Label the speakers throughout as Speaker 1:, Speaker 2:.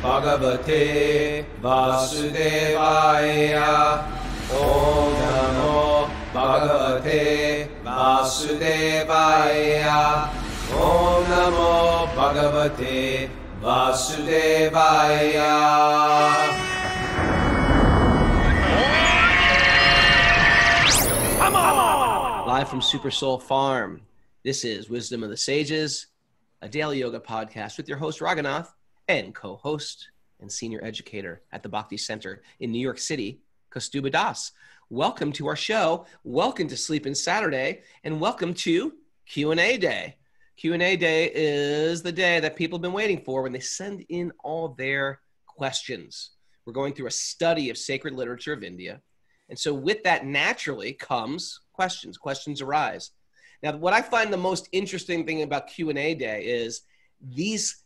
Speaker 1: Bhagavate Vasudevaya. Om Namo Bhagavate Vasudevaya. Om Namo Bhagavate Vasudevaya.
Speaker 2: Live from Super Soul Farm, this is Wisdom of the Sages, a daily yoga podcast with your host Raghunath and co-host and senior educator at the Bhakti Center in New York City, Kaustubha Das. Welcome to our show. Welcome to Sleep In Saturday, and welcome to Q&A Day. Q&A Day is the day that people have been waiting for when they send in all their questions. We're going through a study of sacred literature of India. And so with that naturally comes questions. Questions arise. Now, what I find the most interesting thing about Q&A Day is these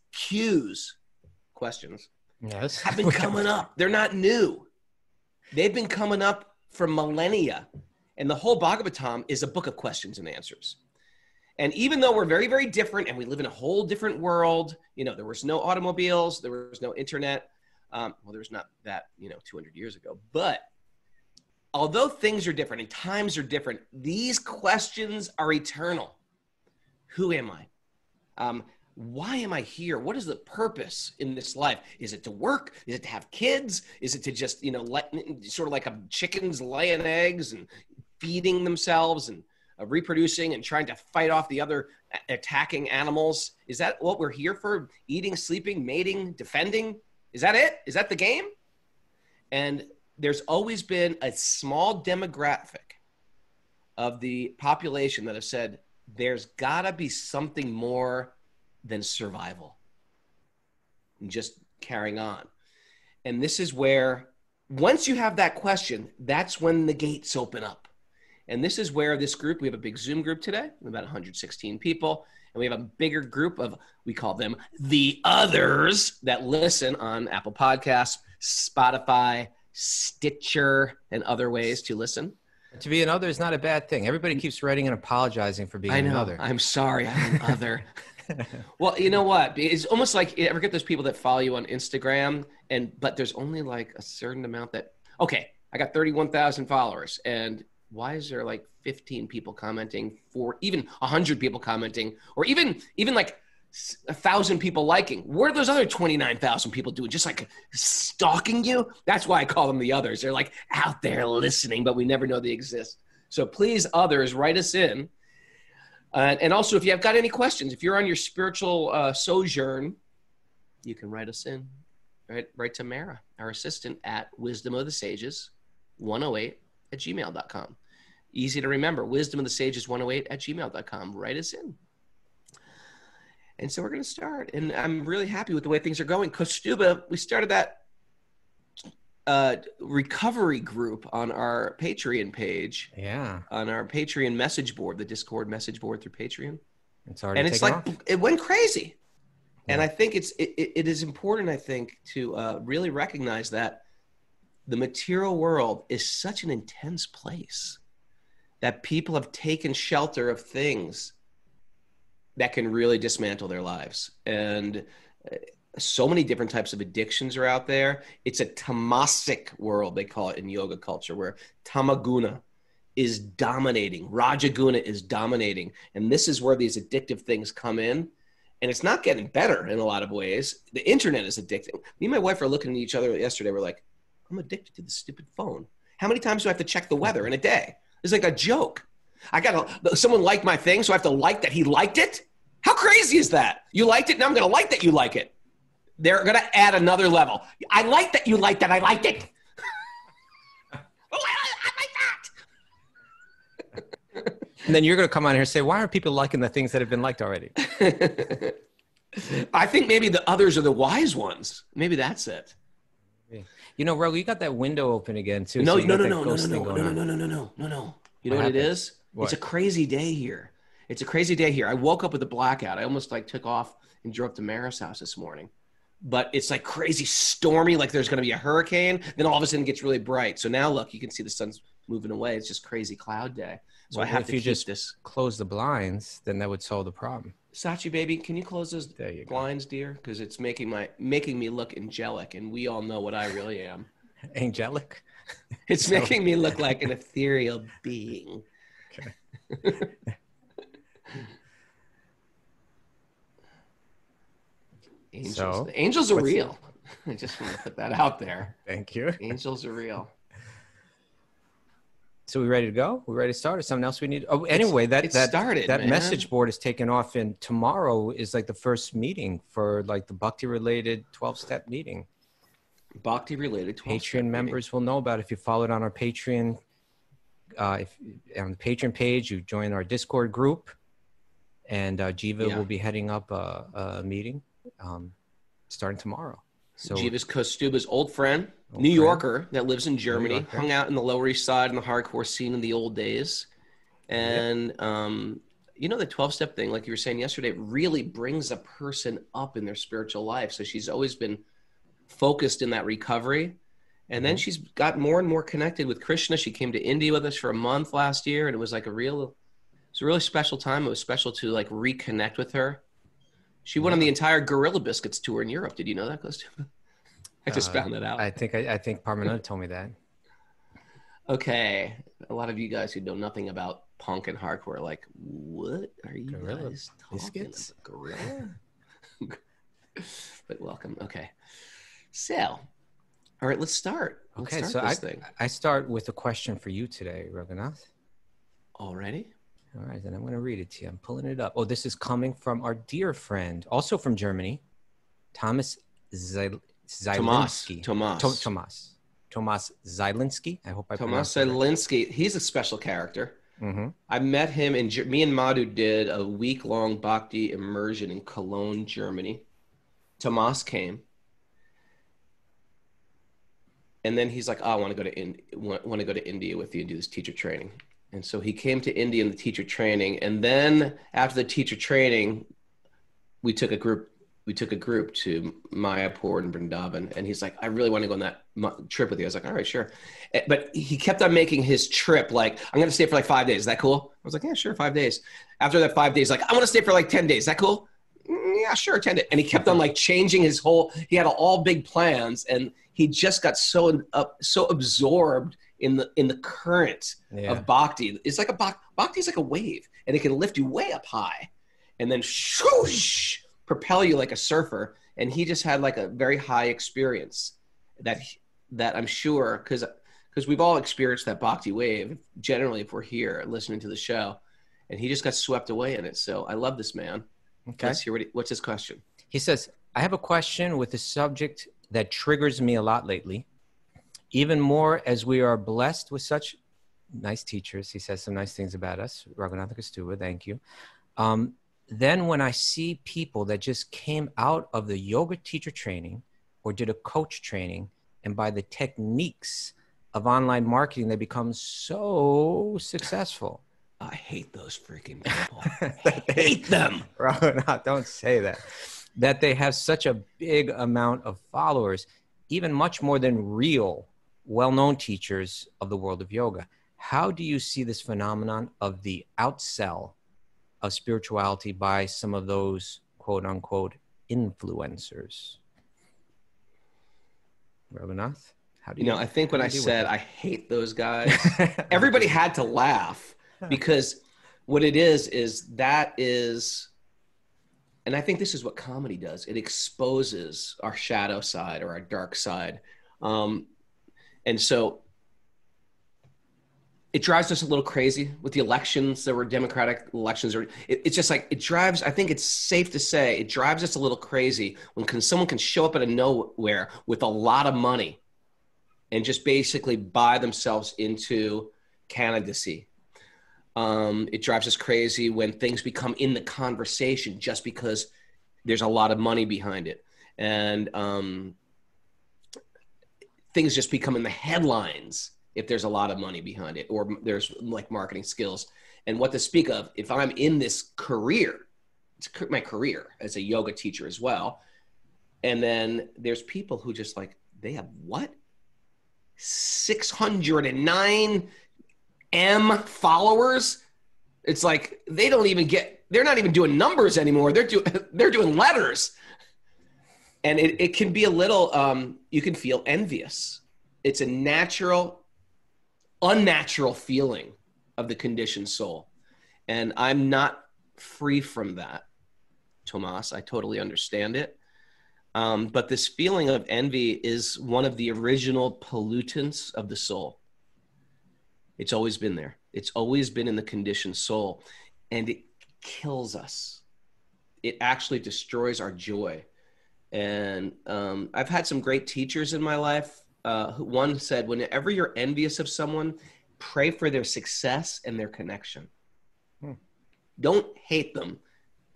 Speaker 2: questions have been coming up. They're not new. They've been coming up for millennia. And the whole Bhagavatam is a book of questions and answers. And even though we're very, very different and we live in a whole different world, you know, there was no automobiles, there was no internet. Well, there's not that, 200 years ago. But although things are different and times are different, these questions are eternal. Who am I? Why am I here? What is the purpose in this life? Is it to work? Is it to have kids? Is it to just, sort of like chickens laying eggs and feeding themselves and reproducing and trying to fight off the other attacking animals? Is that what we're here for? Eating, sleeping, mating, defending? Is that it? Is that the game? And there's always been a small demographic of the population that have said, there's gotta be something more than survival and just carrying on. And this is where, once you have that question, that's when the gates open up. And this is where this group, we have a big Zoom group today, about 116 people. And we have a bigger group of, we call them the others, that listen on Apple Podcasts, Spotify, Stitcher, and other ways to listen.
Speaker 3: To be an other is not a bad thing. Everybody keeps writing and apologizing for being an other.
Speaker 2: I'm sorry, I'm an other. Well, you know what? It's almost like, you ever get those people that follow you on Instagram, but there's only like a certain amount that, okay, I got 31,000 followers, and why is there like 15 people commenting, for even 100 people commenting, or even like 1,000 people liking? What are those other 29,000 people doing? Just like stalking you? That's why I call them the others. They're like out there listening, but we never know they exist. So please, others, write us in. And also, if you have got any questions, if you're on your spiritual sojourn, you can write us in. Write to Mara, our assistant, at wisdomofthesages108@gmail.com. Easy to remember, wisdomofthesages108@gmail.com. Write us in. And so we're going to start. And I'm really happy with the way things are going. Kaustubha, we started that recovery group on our Patreon page.
Speaker 3: Yeah.
Speaker 2: On our Patreon message board, the Discord message board through Patreon.
Speaker 3: It's already
Speaker 2: and it's like,
Speaker 3: off.
Speaker 2: It went crazy. Yeah. And I think it is important, I think, to really recognize that the material world is such an intense place that people have taken shelter of things that can really dismantle their lives. And so many different types of addictions are out there. It's a tamasic world, they call it in yoga culture, where tamaguna is dominating, rajaguna is dominating. And this is where these addictive things come in. And it's not getting better in a lot of ways. The internet is addicting. Me and my wife are looking at each other yesterday. We're like, I'm addicted to the stupid phone. How many times do I have to check the weather in a day? It's like a joke. Someone liked my thing, so I have to like that he liked it? How crazy is that? You liked it, now I'm going to like that you like it. They're going to add another level. I like that you liked that I liked it. I like that.
Speaker 3: And then you're going to come on here and say, why aren't people liking the things that have been liked already?
Speaker 2: I think maybe the others are the wise ones. Maybe that's it.
Speaker 3: You know, Raghu, you got that window open again too.
Speaker 2: No.
Speaker 3: You know
Speaker 2: what it is?
Speaker 3: What?
Speaker 2: It's a crazy day here. I woke up with a blackout. I almost took off and drove up to Mara's house this morning. But it's like crazy stormy, like there's going to be a hurricane. Then all of a sudden it gets really bright. So now look, you can see the sun's moving away. It's just crazy cloud day. So
Speaker 3: well,
Speaker 2: I have
Speaker 3: if
Speaker 2: to
Speaker 3: you
Speaker 2: keep
Speaker 3: just
Speaker 2: this.
Speaker 3: close the blinds, then that would solve the problem.
Speaker 2: Sachi baby, can you close those
Speaker 3: There
Speaker 2: blinds, dear? Because it's making me look angelic, and we all know what I really am.
Speaker 3: Angelic?
Speaker 2: It's making me look like an ethereal being.
Speaker 3: Okay.
Speaker 2: Angels are real. I just want to put that out there.
Speaker 3: Thank you.
Speaker 2: Angels are real.
Speaker 3: So we ready to go? We ready to start, or something else we need? Oh, anyway, that message board is taken off, and tomorrow is like the first meeting for like the Bhakti related 12-step meeting.
Speaker 2: Bhakti related 12-step
Speaker 3: Patreon members will know about it if you follow it on our Patreon. If on the Patreon page, you join our Discord group, and Jiva will be heading up a meeting starting tomorrow. So
Speaker 2: Jiva's Kaustubha's old friend, New Yorker that lives in Germany, hung out in the Lower East Side in the hardcore scene in the old days. And, you know, the 12-step thing, like you were saying yesterday, really brings a person up in their spiritual life. So she's always been focused in that recovery. And then she's got more and more connected with Krishna. She came to India with us for a month last year, and it was like a really special time. It was special to like reconnect with her. She went on the entire Gorilla Biscuits tour in Europe. Did you know that, Kaustubha? I just found that out.
Speaker 3: I think Parmananda told me that.
Speaker 2: Okay. A lot of you guys who know nothing about punk and hardcore are like, what are you guys talking
Speaker 3: Biscuits?
Speaker 2: about? Gorilla? But welcome. Okay. So, all right, let's start.
Speaker 3: Okay, so I start with a question for you today, Raghunath.
Speaker 2: Already?
Speaker 3: All right, then I'm going to read it to you. I'm pulling it up. Oh, this is coming from our dear friend, also from Germany, Thomas Zielinski. Thomas Zielinski. I hope I pronounced it right.
Speaker 2: Thomas Zielinski. He's a special character. I met him me and Madhu did a week-long Bhakti immersion in Cologne, Germany. Tomas came. And then he's like, oh, I want to go to India with you and do this teacher training. And so he came to India in the teacher training. And then after the teacher training, we took a group to Mayapur and Vrindavan. And he's like, I really want to go on that trip with you. I was like, all right, sure. But he kept on making his trip like, I'm going to stay for like 5 days. Is that cool? I was like, yeah, sure, 5 days. After that 5 days, like, I want to stay for like 10 days. Is that cool? Yeah, sure, 10 days. And he kept on like changing he had all big plans. And he just got so absorbed in the current of Bhakti. It's like Bhakti is like a wave, and it can lift you way up high and then swoosh, propel you like a surfer. And he just had like a very high experience that I'm sure, because we've all experienced that Bhakti wave generally if we're here listening to the show, and he just got swept away in it. So I love this man.
Speaker 3: Okay.
Speaker 2: Let's hear what's his question.
Speaker 3: He says, I have a question with a subject that triggers me a lot lately, even more as we are blessed with such nice teachers. He says some nice things about us. Raghunath and Kaustubha, thank you. Then when I see people that just came out of the yoga teacher training or did a coach training, and by the techniques of online marketing, they become so successful.
Speaker 2: I hate those freaking people. I hate them.
Speaker 3: Raghunath, don't say that. That they have such a big amount of followers, even much more than real, well-known teachers of the world of yoga. How do you see this phenomenon of the outsell of spirituality by some of those quote-unquote influencers? Raghunath, how do you
Speaker 2: I think when I said I hate those guys, everybody had to laugh, because what it is, and I think this is what comedy does. It exposes our shadow side or our dark side. And so it drives us a little crazy with the elections. There were Democratic elections. It's just like, I think it's safe to say, it drives us a little crazy when someone can show up out of nowhere with a lot of money and just basically buy themselves into candidacy. It drives us crazy when things become in the conversation just because there's a lot of money behind it. And things just become in the headlines if there's a lot of money behind it, or there's like marketing skills. And what to speak of, if I'm in this career, it's my career as a yoga teacher as well. And then there's people who just like, they have what? 609 followers. It's like, they don't even get they're not even doing numbers anymore. They're doing letters. And it can be a little, you can feel envious. It's a unnatural feeling of the conditioned soul. And I'm not free from that, Tomas. I totally understand it. But this feeling of envy is one of the original pollutants of the soul. It's always been there. It's always been in the conditioned soul. And it kills us. It actually destroys our joy. And I've had some great teachers in my life. One said, whenever you're envious of someone, pray for their success and their connection. Don't hate them.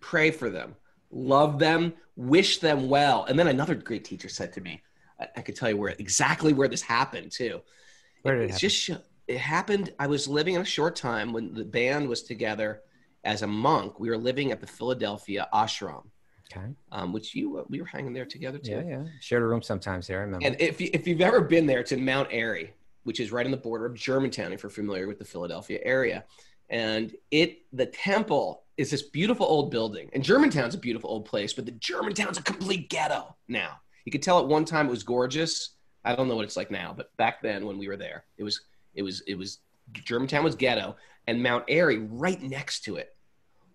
Speaker 2: Pray for them. Love them. Wish them well. And then another great teacher said to me, I could tell you exactly where this happened too.
Speaker 3: Where did it happen?
Speaker 2: It happened. I was living in a short time when the band was together as a monk. We were living at the Philadelphia ashram.
Speaker 3: Okay.
Speaker 2: Which we were hanging there together too.
Speaker 3: Yeah. Shared a room sometimes there, I remember.
Speaker 2: And if you've ever been there, it's in Mount Airy, which is right on the border of Germantown, if you're familiar with the Philadelphia area. And the temple is this beautiful old building. And Germantown's a beautiful old place, but the Germantown's a complete ghetto now. You could tell at one time it was gorgeous. I don't know what it's like now, but back then when we were there, it was Germantown was ghetto, and Mount Airy right next to it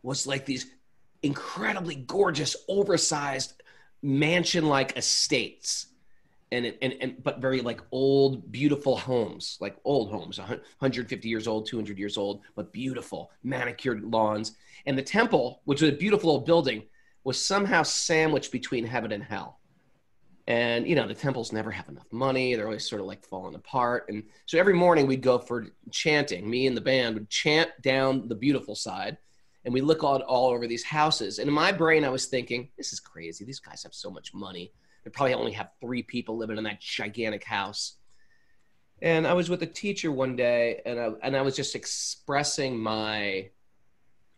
Speaker 2: was like these incredibly gorgeous, oversized mansion-like estates, but very like old, beautiful homes, like old homes, 150 years old, 200 years old, but beautiful, manicured lawns. And the temple, which was a beautiful old building, was somehow sandwiched between heaven and hell. And, the temples never have enough money. They're always sort of like falling apart. And so every morning we'd go for chanting. Me and the band would chant down the beautiful side. And we look all over these houses. And in my brain, I was thinking, this is crazy. These guys have so much money. They probably only have 3 people living in that gigantic house. And I was with a teacher one day, and I was just expressing my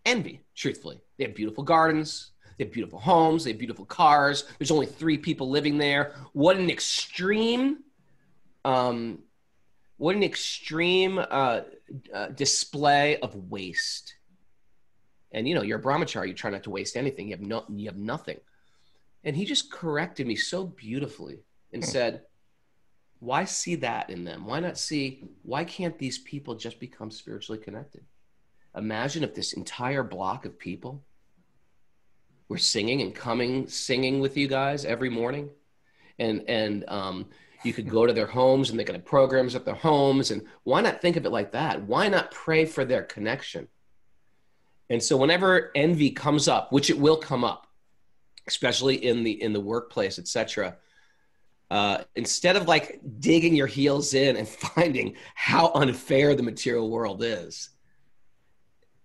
Speaker 2: envy, truthfully. They have beautiful gardens. They have beautiful homes. They have beautiful cars. There's only 3 people living there. What an extreme display of waste. And, you're a brahmachari. You try not to waste anything. You have nothing. And he just corrected me so beautifully and said, why see that in them? Why can't these people just become spiritually connected? Imagine if this entire block of people were singing and singing with you guys every morning. And you could go to their homes and they could have programs at their homes. And why not think of it like that? Why not pray for their connection? And so whenever envy comes up, which it will come up, especially in the workplace, etc., instead of like digging your heels in and finding how unfair the material world is,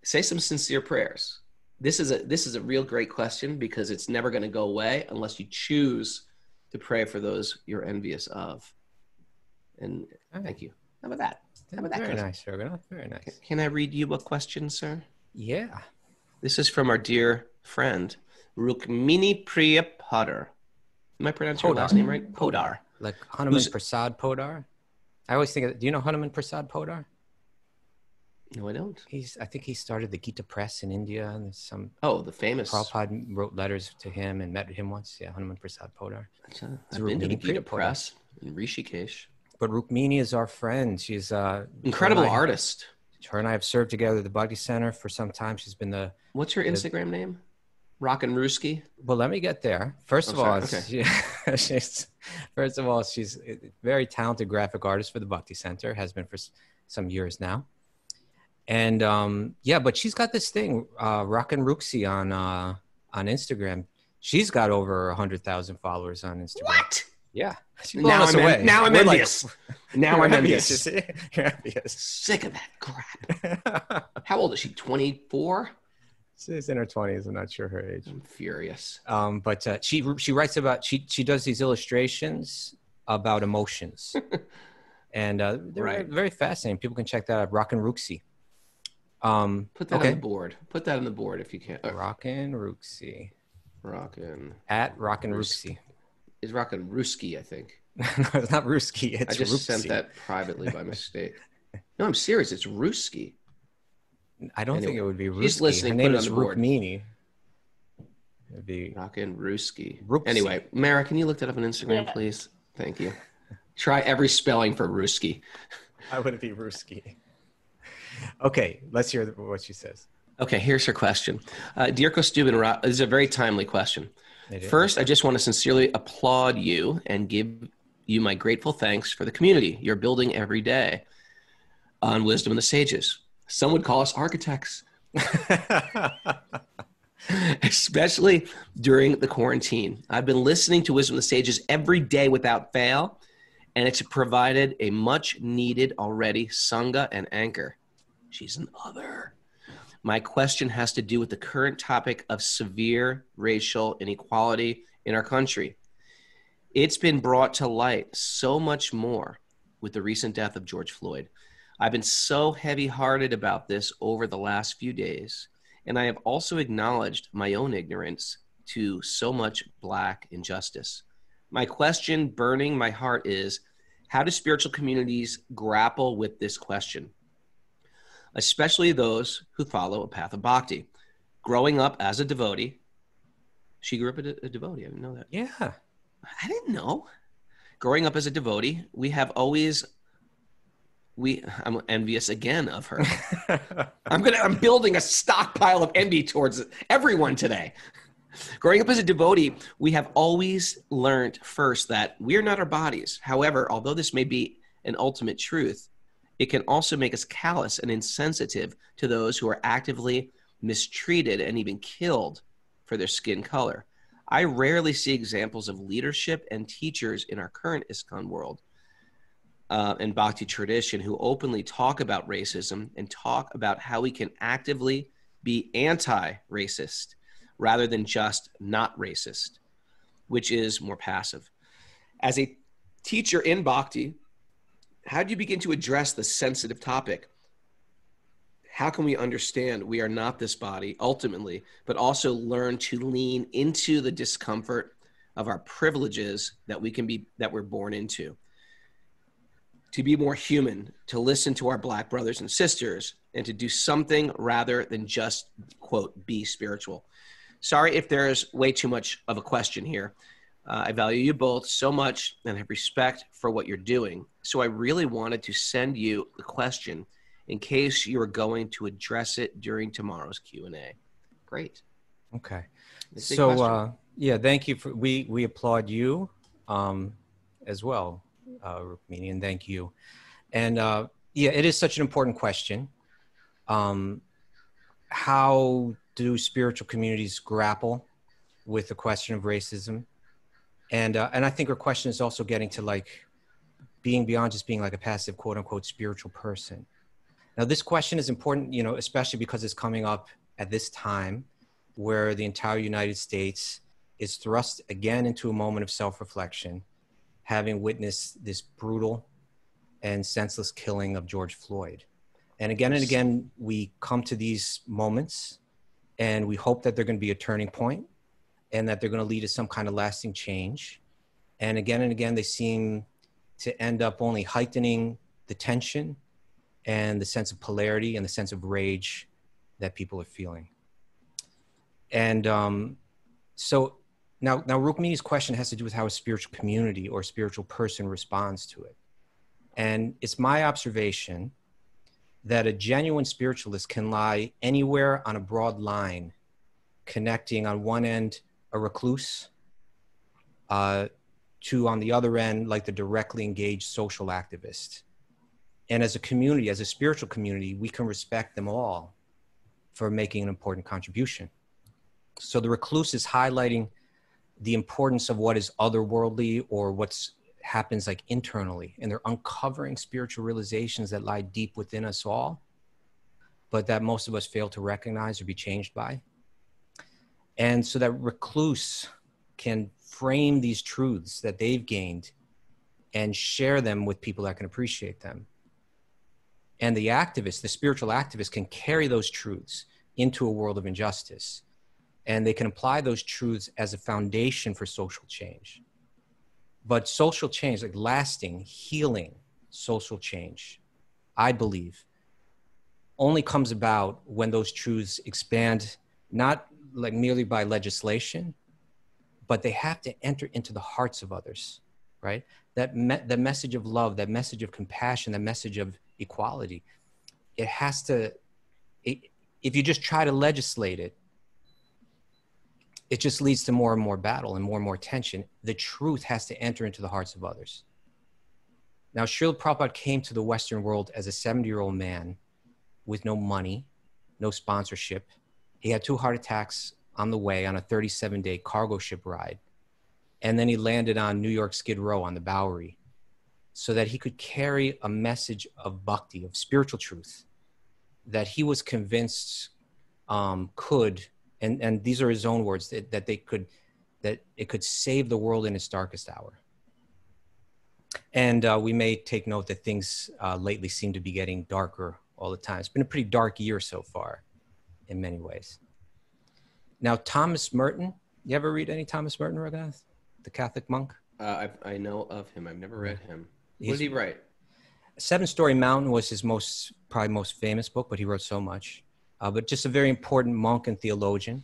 Speaker 2: say some sincere prayers. This is a real great question because it's never going to go away unless you choose to pray for those you're envious of. And thank you. How about that?
Speaker 3: Very nice, Raghunath. Very nice.
Speaker 2: Can I read you a question, sir?
Speaker 3: Yeah.
Speaker 2: This is from our dear friend, Rukmini Priya Potter. Am I pronouncing your last name right? Podar.
Speaker 3: Like Hanuman Prasad Podar? I always think do you know Hanuman Prasad Podar?
Speaker 2: No, I don't.
Speaker 3: I think he started the Gita Press in India, and there's some.
Speaker 2: Oh, the famous.
Speaker 3: Prabhupada wrote letters to him and met him once. Yeah, Hanuman Prasad Podar.
Speaker 2: I've been to the Gita Press in Rishikesh.
Speaker 3: But Rukmini is our friend. She's
Speaker 2: incredible artist.
Speaker 3: Her and I have served together at the Bhakti Center for some time. She's been the.
Speaker 2: What's her Instagram name? Rockin' Ruski.
Speaker 3: Well, let me get there. First of all, she's a very talented graphic artist for the Bhakti Center. Has been for some years now. And but she's got this thing, Rockin' Ruxi on Instagram. She's got over 100,000 followers on Instagram.
Speaker 2: What?
Speaker 3: Yeah.
Speaker 2: Now I'm envious. Now I'm envious.
Speaker 3: You're envious.
Speaker 2: Sick of that crap. How old is she? 24?
Speaker 3: She's in her 20s. I'm not sure her age.
Speaker 2: I'm furious.
Speaker 3: But she writes about, she does these illustrations about emotions. And they're very fascinating. People can check that out. Rockin' Ruxi.
Speaker 2: Put that on the board. Put that on the board if you can.
Speaker 3: Rockin' Ruxi.
Speaker 2: At
Speaker 3: Rockin' Ruxi.
Speaker 2: It's Rockin' Ruski, I think.
Speaker 3: No, it's not Ruski. It's
Speaker 2: I just
Speaker 3: Ruxi.
Speaker 2: sent that privately by mistake. No, I'm serious. It's Ruski.
Speaker 3: I don't think
Speaker 2: Anyway,
Speaker 3: it would be
Speaker 2: she's
Speaker 3: Ruski.
Speaker 2: listening.
Speaker 3: Her
Speaker 2: Put
Speaker 3: name
Speaker 2: it on
Speaker 3: is
Speaker 2: the board.
Speaker 3: Rukmini. It'd be
Speaker 2: Rockin' Ruski.
Speaker 3: Ruksi.
Speaker 2: Anyway, Mara, can you look that up on Instagram,
Speaker 4: Yeah.
Speaker 2: please? Thank you. Try every spelling for Ruski.
Speaker 3: I would be Ruski. Okay, let's hear what she says.
Speaker 2: Okay, here's her question. Dear Kaustubha, this is a very timely question. First, I just want to sincerely applaud you and give you my grateful thanks for the community you're building every day on Wisdom and the Sages. Some would call us architects, especially during the quarantine. I've been listening to Wisdom and the Sages every day without fail, and it's provided a much needed already sangha and anchor. She's an other. My question has to do with the current topic of severe racial inequality in our country. It's been brought to light so much more with the recent death of George Floyd. I've been so heavy-hearted about this over the last few days, and I have also acknowledged my own ignorance to so much Black injustice. My question burning my heart is, how do spiritual communities grapple with this question? Especially those who follow a path of bhakti. Growing up as a devotee, she grew up a devotee, I didn't know that.
Speaker 3: Yeah.
Speaker 2: I didn't know. Growing up as a devotee, I'm envious again of her. I'm building a stockpile of envy towards everyone today. Growing up as a devotee, we have always learned first that we're not our bodies. However, although this may be an ultimate truth, it can also make us callous and insensitive to those who are actively mistreated and even killed for their skin color. I rarely see examples of leadership and teachers in our current ISKCON world and Bhakti tradition who openly talk about racism and talk about how we can actively be anti-racist rather than just not racist, which is more passive. As a teacher in Bhakti, how do you begin to address the sensitive topic? How can we understand we are not this body ultimately, but also learn to lean into the discomfort of our privileges that we're born into? To be more human, to listen to our Black brothers and sisters, and to do something rather than just, quote, be spiritual. Sorry if there's way too much of a question here. I value you both so much and have respect for what you're doing. So I really wanted to send you the question in case you are going to address it during tomorrow's Q&A. Great.
Speaker 3: Okay.
Speaker 2: That's a
Speaker 3: So,
Speaker 2: question.
Speaker 3: yeah, thank you. We applaud you as well, Rukmini, and thank you. And yeah, it is such an important question. How do spiritual communities grapple with the question of racism? And I think her question is also getting to like being beyond just being like a passive, quote unquote, spiritual person. Now, this question is important, you know, especially because it's coming up at this time where the entire United States is thrust again into a moment of self-reflection, having witnessed this brutal and senseless killing of George Floyd. And again, we come to these moments and we hope that they're going to be a turning point and that they're going to lead to some kind of lasting change. And again, they seem to end up only heightening the tension and the sense of polarity and the sense of rage that people are feeling. And so now Rukmini's question has to do with how a spiritual community or a spiritual person responds to it. And it's my observation that a genuine spiritualist can lie anywhere on a broad line, connecting on one end a recluse, to on the other end, like the directly engaged social activist. And as a community, as a spiritual community, we can respect them all for making an important contribution. So the recluse is highlighting the importance of what is otherworldly or what's happens like internally, and they're uncovering spiritual realizations that lie deep within us all, but that most of us fail to recognize or be changed by. And so that recluse can frame these truths that they've gained and share them with people that can appreciate them. And the activist, the spiritual activist, can carry those truths into a world of injustice. And they can apply those truths as a foundation for social change. But social change, like lasting, healing social change, I believe, only comes about when those truths expand, not like merely by legislation, but they have to enter into the hearts of others, right? That the message of love, that message of compassion, that message of equality, it has to, if you just try to legislate it, it just leads to more and more battle and more tension. The truth has to enter into the hearts of others. Now, Srila Prabhupada came to the Western world as a 70-year-old man with no money, no sponsorship. He had 2 heart attacks on the way on a 37-day cargo ship ride. And then he landed on New York Skid Row on the Bowery so that he could carry a message of bhakti, of spiritual truth, that he was convinced could, and these are his own words, that it could save the world in its darkest hour. And we may take note that things lately seem to be getting darker all the time. It's been a pretty dark year so far in many ways. Now, Thomas Merton, you ever read any Thomas Merton, Raghunath? The Catholic monk?
Speaker 2: I know of him. I've never read him. What did he write?
Speaker 3: Seven Story Mountain was his probably most famous book, but he wrote so much. But just a very important monk and theologian.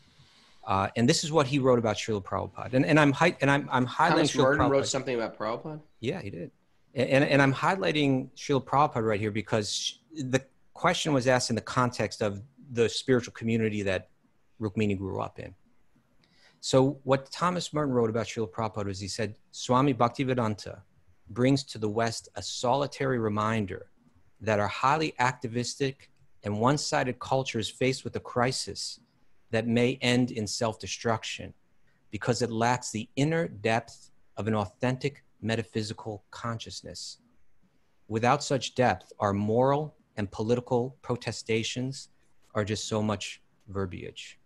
Speaker 3: And this is what he wrote about Srila Prabhupada. And I'm highlighting
Speaker 2: Thomas
Speaker 3: Srila
Speaker 2: Merton
Speaker 3: Prabhupada.
Speaker 2: wrote something about Prabhupada?
Speaker 3: Yeah, he did. And I'm highlighting Srila Prabhupada right here because the question was asked in the context of the spiritual community that Rukmini grew up in. So what Thomas Merton wrote about Srila Prabhupada was he said, Swami Bhaktivedanta brings to the West a solitary reminder that our highly activistic and one-sided culture is faced with a crisis that may end in self-destruction because it lacks the inner depth of an authentic metaphysical consciousness. Without such depth, our moral and political protestations are just so much verbiage.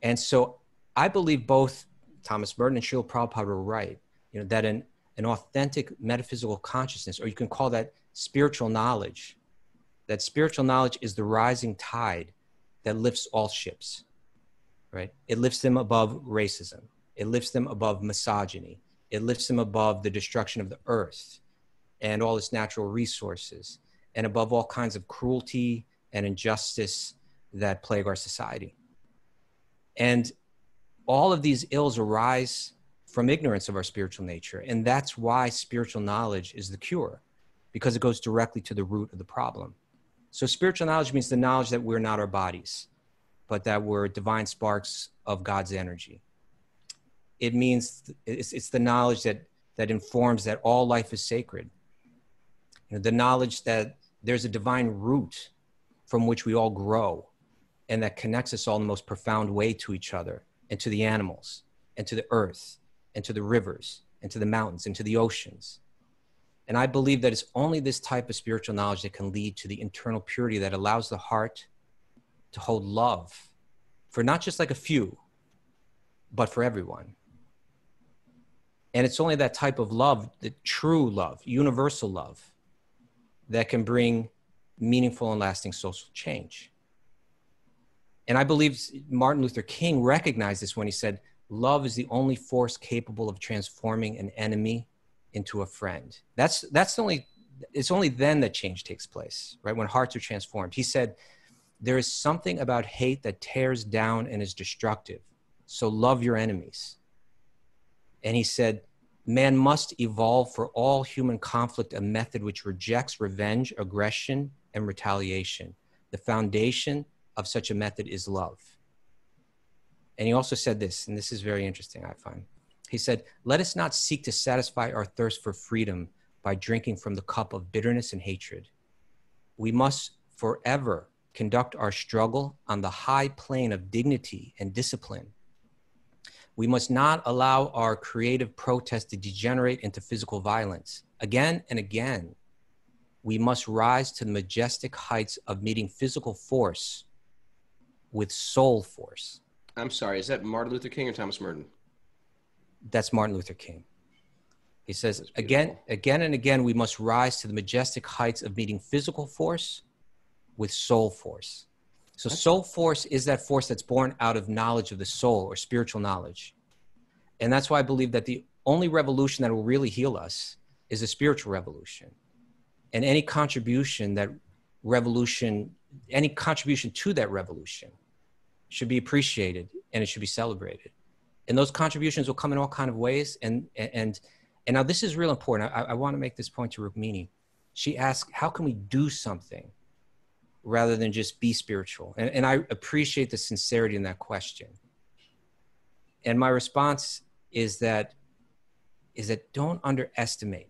Speaker 3: And so I believe both Thomas Merton and Srila Prabhupada were right, that an authentic metaphysical consciousness, or you can call that spiritual knowledge, that spiritual knowledge is the rising tide that lifts all ships, right? It lifts them above racism. It lifts them above misogyny. It lifts them above the destruction of the earth and all its natural resources, and above all kinds of cruelty and injustice that plague our society. And all of these ills arise from ignorance of our spiritual nature. And that's why spiritual knowledge is the cure, because it goes directly to the root of the problem. So spiritual knowledge means the knowledge that we're not our bodies, but that we're divine sparks of God's energy. It means it's the knowledge that informs that all life is sacred. The knowledge that there's a divine root from which we all grow and that connects us all in the most profound way to each other and to the animals and to the earth and to the rivers and to the mountains and to the oceans. And I believe that it's only this type of spiritual knowledge that can lead to the internal purity that allows the heart to hold love for not just like a few, but for everyone. And it's only that type of love, the true love, universal love, that can bring meaningful and lasting social change. And I believe Martin Luther King recognized this when he said, love is the only force capable of transforming an enemy into a friend. It's only then that change takes place, right? When hearts are transformed. He said, there is something about hate that tears down and is destructive. So love your enemies. And he said, man must evolve for all human conflict a method which rejects revenge, aggression, and retaliation. The foundation of such a method is love. And he also said this, and this is very interesting, I find. He said, let us not seek to satisfy our thirst for freedom by drinking from the cup of bitterness and hatred. We must forever conduct our struggle on the high plane of dignity and discipline. We must not allow our creative protest to degenerate into physical violence. Again and again, we must rise to the majestic heights of meeting physical force with soul force.
Speaker 2: I'm sorry, is that Martin Luther King or Thomas Merton?
Speaker 3: That's Martin Luther King. He says, again and again, we must rise to the majestic heights of meeting physical force with soul force. So soul force is that force that's born out of knowledge of the soul or spiritual knowledge. And that's why I believe that the only revolution that will really heal us is a spiritual revolution. And any contribution that revolution, any contribution to that revolution should be appreciated, and it should be celebrated. And those contributions will come in all kinds of ways. And now this is real important. I want to make this point to Rukmini. She asked, how can we do something rather than just be spiritual? And I appreciate the sincerity in that question. And my response is that don't underestimate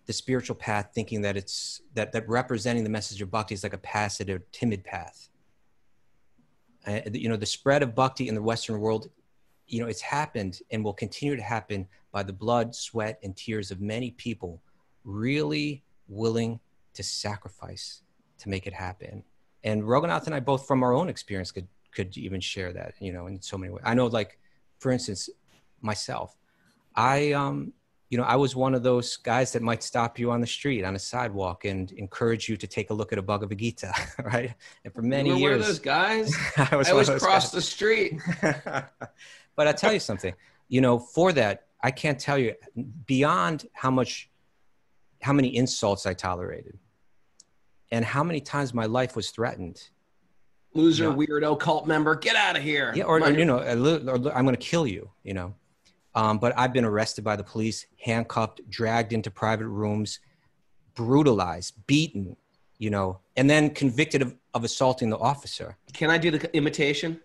Speaker 3: the spiritual path, thinking that it's that representing the message of bhakti is like a passive or timid path. The spread of bhakti in the Western world, it's happened and will continue to happen by the blood, sweat, and tears of many people really willing to sacrifice to make it happen. And Raghunath and I both, from our own experience, could even share that, in so many ways. I know, like, for instance, myself, I was one of those guys that might stop you on the street, on a sidewalk, and encourage you to take a look at a Bhagavad Gita, right? And for many years,
Speaker 2: one of those guys.
Speaker 3: I
Speaker 2: always cross the street.
Speaker 3: But I'll tell you something, for that, I can't tell you beyond how many insults I tolerated and how many times my life was threatened.
Speaker 2: Loser, weirdo, cult member, get out of here.
Speaker 3: Yeah, or I'm going to kill you, But I've been arrested by the police, handcuffed, dragged into private rooms, brutalized, beaten, and then convicted of assaulting the officer.
Speaker 2: Can I do the imitation,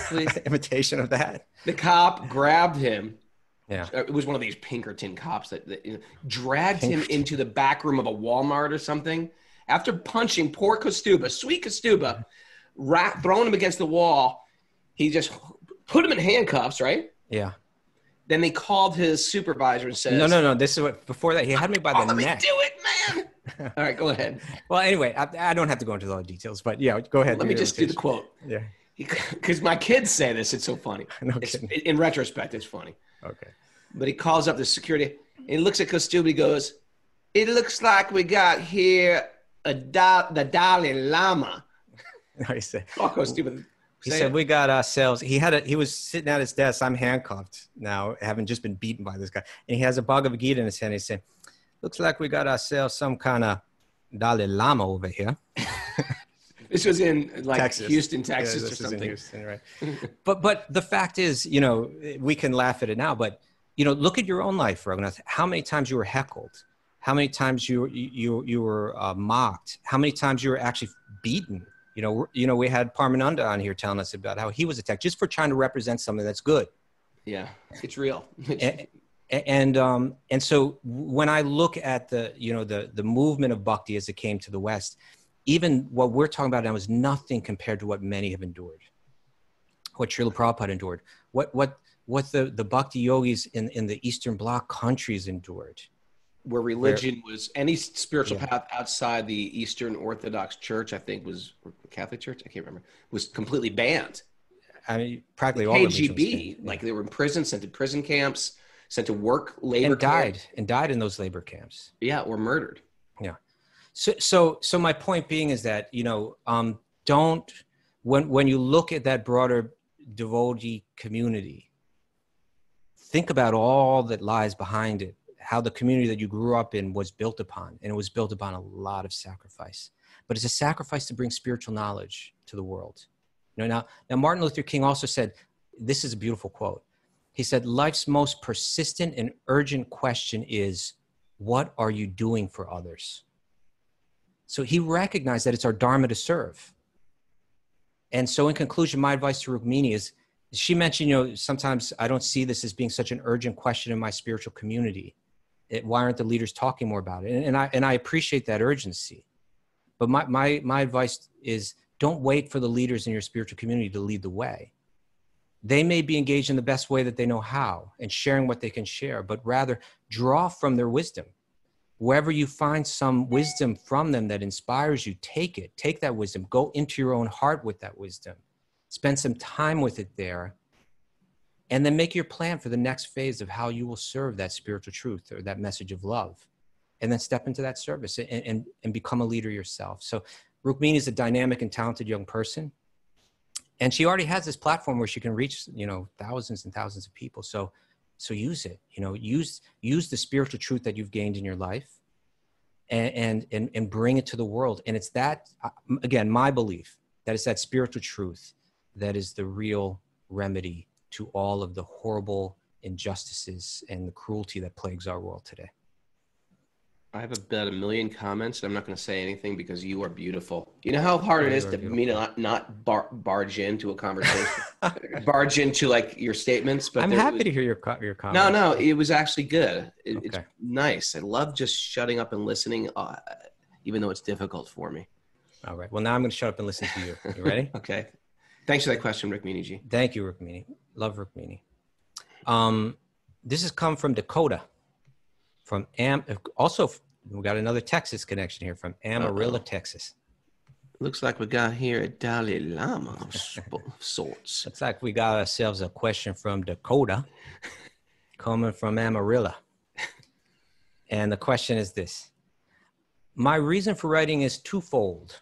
Speaker 2: please?
Speaker 3: Imitation of that?
Speaker 2: The cop grabbed him.
Speaker 3: Yeah.
Speaker 2: It was one of these Pinkerton cops that dragged him into the back room of a Walmart or something. After punching poor Kaustubha, sweet Kaustubha, throwing him against the wall, he just put him in handcuffs, right?
Speaker 3: Yeah.
Speaker 2: Then they called his supervisor and said,
Speaker 3: No. This is what, before that, he had me by the neck.
Speaker 2: Let me do it, man. All right, go ahead.
Speaker 3: Well, anyway, I don't have to go into all the details, but yeah, go ahead.
Speaker 2: Let me just do the quote.
Speaker 3: Yeah.
Speaker 2: Because my kids say this, it's so funny.
Speaker 3: No kidding.
Speaker 2: In retrospect, it's funny.
Speaker 3: Okay.
Speaker 2: But he calls up the security and he looks at Kaustubha. He goes, "It looks like we got here the Dalai Lama."
Speaker 3: No, he said,
Speaker 2: "Oh, Kaustubha."
Speaker 3: He said, "We got ourselves." He was sitting at his desk. I'm handcuffed now, having just been beaten by this guy, and he has a Bhagavad Gita in his hand. He said, "Looks like we got ourselves some kind of Dalai Lama over here."
Speaker 2: This was in
Speaker 3: Texas.
Speaker 2: Houston, Texas,
Speaker 3: yeah,
Speaker 2: or something.
Speaker 3: In Houston, right? but the fact is, we can laugh at it now, but look at your own life, Raghunath. How many times you were heckled? How many times you were mocked? How many times you were actually beaten? We had Parmananda on here telling us about how he was attacked just for trying to represent something that's good.
Speaker 2: Yeah, it's real.
Speaker 3: And so when I look at the movement of bhakti as it came to the West, even what we're talking about now is nothing compared to what many have endured, what Srila Prabhupada endured, what the Bhakti-yogis in the Eastern Bloc countries endured.
Speaker 2: Where religion was, any spiritual path outside the Eastern Orthodox Church, I think was Catholic Church, I can't remember, was completely banned.
Speaker 3: I mean, practically all
Speaker 2: KGB, like they were in prison, sent to prison camps, sent to work, labor camps.
Speaker 3: And died in those labor camps.
Speaker 2: Yeah, or murdered.
Speaker 3: Yeah. So my point being is that, don't, when you look at that broader devotee community, think about all that lies behind it, how the community that you grew up in was built upon, and it was built upon a lot of sacrifice. But it's a sacrifice to bring spiritual knowledge to the world. Now Martin Luther King also said, this is a beautiful quote. He said, life's most persistent and urgent question is, what are you doing for others? So he recognized that it's our dharma to serve. And so in conclusion, my advice to Rukmini is, she mentioned, sometimes I don't see this as being such an urgent question in my spiritual community. Why aren't the leaders talking more about it? And I appreciate that urgency. But my advice is, don't wait for the leaders in your spiritual community to lead the way. They may be engaged in the best way that they know how and sharing what they can share, but rather draw from their wisdom. Wherever you find some wisdom from them that inspires you, take it. Take that wisdom. Go into your own heart with that wisdom. Spend some time with it there. And then make your plan for the next phase of how you will serve that spiritual truth or that message of love. And then step into that service and become a leader yourself. So Rukmini is a dynamic and talented young person. And she already has this platform where she can reach, thousands and thousands of people. So use it, use the spiritual truth that you've gained in your life and bring it to the world. And it's that, again, my belief, that it's that spiritual truth that is the real remedy to all of the horrible injustices and the cruelty that plagues our world today.
Speaker 2: I have about 1 million comments, and I'm not going to say anything because you are beautiful. You know how hard it is to me not barge into a conversation, barge into like your statements. But
Speaker 3: I'm happy to hear your comments.
Speaker 2: No, it was actually good.
Speaker 3: Okay.
Speaker 2: It's nice. I love just shutting up and listening, even though it's difficult for me.
Speaker 3: All right. Well, now I'm going to shut up and listen to you. You ready?
Speaker 2: Okay. Thanks for that question, Rukmini ji.
Speaker 3: Thank you, Rukmini. Love Rukmini. This has come from Dakota. Also, we got another Texas connection here from Amarillo, Texas.
Speaker 2: Looks like we got here a Dalai Lama of sorts.
Speaker 3: Looks like we got ourselves a question from Dakota coming from Amarillo. And the question is this. My reason for writing is twofold.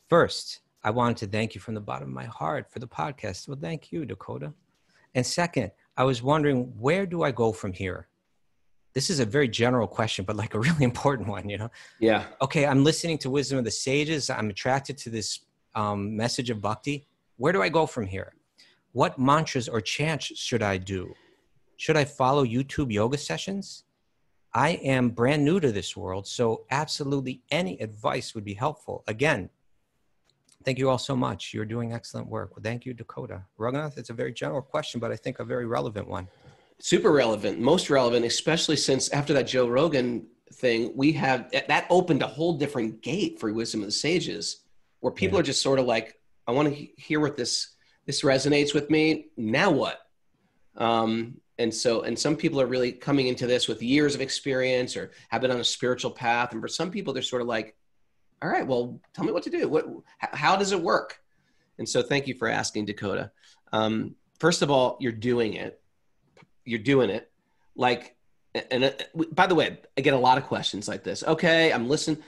Speaker 3: First, I wanted to thank you from the bottom of my heart for the podcast. Well, thank you, Dakota. And second, I was wondering, where do I go from here? This is a very general question, but like a really important one, you know?
Speaker 2: Yeah.
Speaker 3: Okay, I'm listening to Wisdom of the Sages. I'm attracted to this message of bhakti. Where do I go from here? What mantras or chants should I do? Should I follow YouTube yoga sessions? I am brand new to this world, so absolutely any advice would be helpful. Again, thank you all so much. You're doing excellent work. Well, thank you, Dakota. Raghunath, it's a very general question, but I think a very relevant one.
Speaker 2: Super relevant, most relevant, especially since after that Joe Rogan thing, that opened a whole different gate for Wisdom of the Sages, where people are just sort of like, I want to hear what this resonates with me. Now what? And some people are really coming into this with years of experience or have been on a spiritual path. And for some people, they're sort of like, all right, well, tell me what to do. How does it work? And so thank you for asking, Dakota. First of all, you're doing it. You're doing it. Like, and by the way, I get a lot of questions like this. Okay, I'm listening.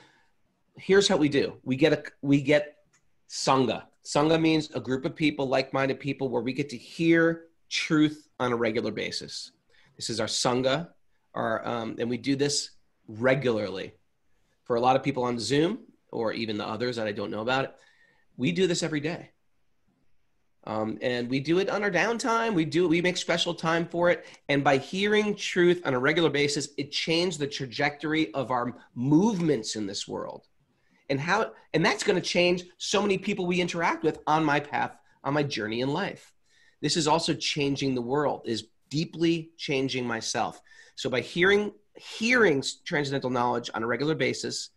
Speaker 2: Here's how we do. We get Sangha. Sangha means a group of people, like-minded people, where we get to hear truth on a regular basis. This is our Sangha, and we do this regularly. For a lot of people on Zoom, or even the others that I don't know about it, we do this every day. And we do it on our downtime. We make special time for it. And by hearing truth on a regular basis, it changed the trajectory of our movements in this world. And that's going to change so many people we interact with on my path, on my journey in life. This is also changing the world, is deeply changing myself. So by hearing transcendental knowledge on a regular basis,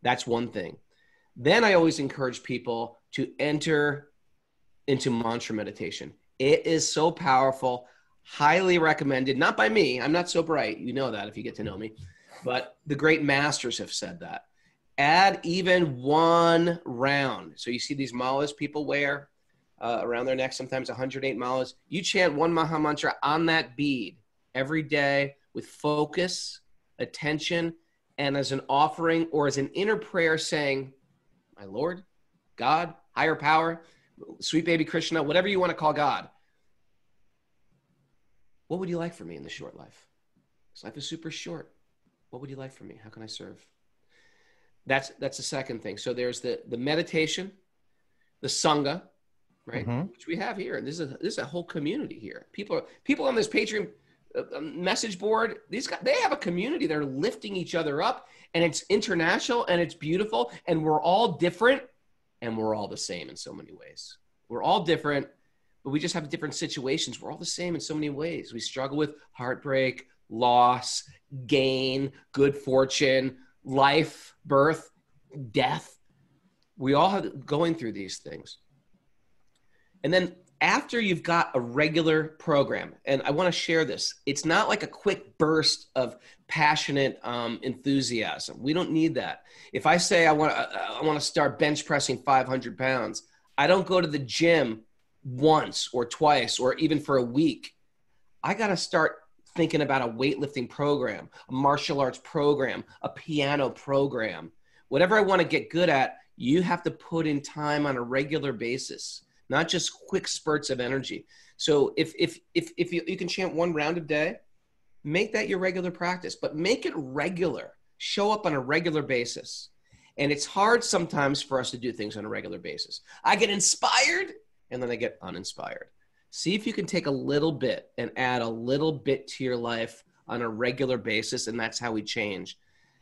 Speaker 2: that's one thing. Then I always encourage people to enter into mantra meditation. It is so powerful, highly recommended, not by me. I'm not so bright. You know that if you get to know me, but the great masters have said that. Add even one round. So you see these malas people wear around their neck, sometimes 108 malas. You chant one Maha Mantra on that bead every day with focus, attention, and as an offering or as an inner prayer saying, my Lord, God, higher power, sweet baby Krishna, whatever you want to call God. What would you like for me in this short life? This life is super short. What would you like for me? How can I serve? That's the second thing. So there's the meditation, the Sangha, right? Mm-hmm. Which we have here. And this is a whole community here. People on this Patreon message board, these guys, they have a community. They're lifting each other up, and it's international and it's beautiful, and we're all different. And we're all the same in so many ways. We're all different, but we just have different situations. We're all the same in so many ways. We struggle with heartbreak, loss, gain, good fortune, life, birth, death. We all have going through these things. And then after you've got a regular program, and I want to share this, it's not like a quick burst of passionate enthusiasm. We don't need that. If I say I want to start bench pressing 500 pounds, I don't go to the gym once or twice or even for a week. I got to start thinking about a weightlifting program, a martial arts program, a piano program. Whatever I want to get good at, you have to put in time on a regular basis, not just quick spurts of energy. So if you can chant one round a day, make that your regular practice, but make it regular. show up on a regular basis. And it's hard sometimes for us to do things on a regular basis. I get inspired and then I get uninspired. See if you can take a little bit and add a little bit to your life on a regular basis, and that's how we change.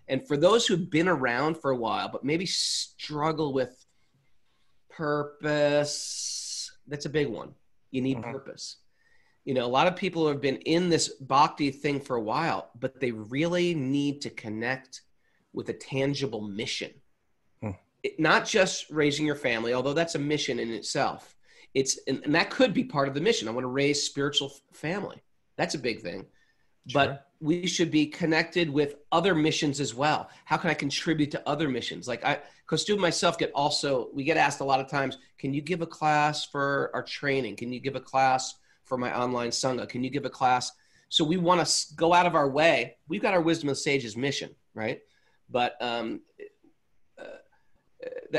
Speaker 2: And for those who've been around for a while, but maybe struggle with purpose, that's a big one. You need purpose. You know, a lot of people have been in this bhakti thing for a while, but they really need to connect with a tangible mission. Not just raising your family, although that's a mission in itself. And that could be part of the mission. I want to raise spiritual family. That's a big thing.
Speaker 3: Sure.
Speaker 2: But we should be connected with other missions as well. How can I contribute to other missions? Like Kaustubha and myself we get asked a lot of times, can you give a class for our training? Can you give a class for my online Sangha? Can you give a class? So we want to go out of our way. We've got our Wisdom of the Sages mission, right? But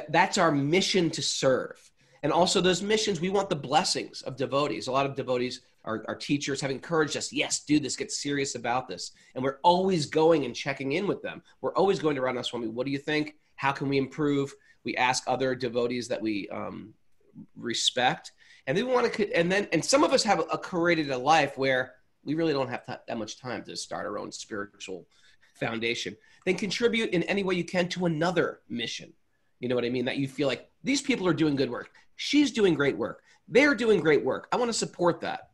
Speaker 2: that's our mission to serve. And also those missions, we want the blessings of devotees. A lot of devotees, our teachers have encouraged us, yes, do this, get serious about this. And we're always going and checking in with them. We're always going to Raghunath Swami, what do you think? How can we improve? We ask other devotees that we respect. And then we want to, and some of us have created a life where we really don't have that much time to start our own spiritual foundation. Then contribute in any way you can to another mission. You know what I mean? That you feel like these people are doing good work. She's doing great work. They're doing great work. I want to support that.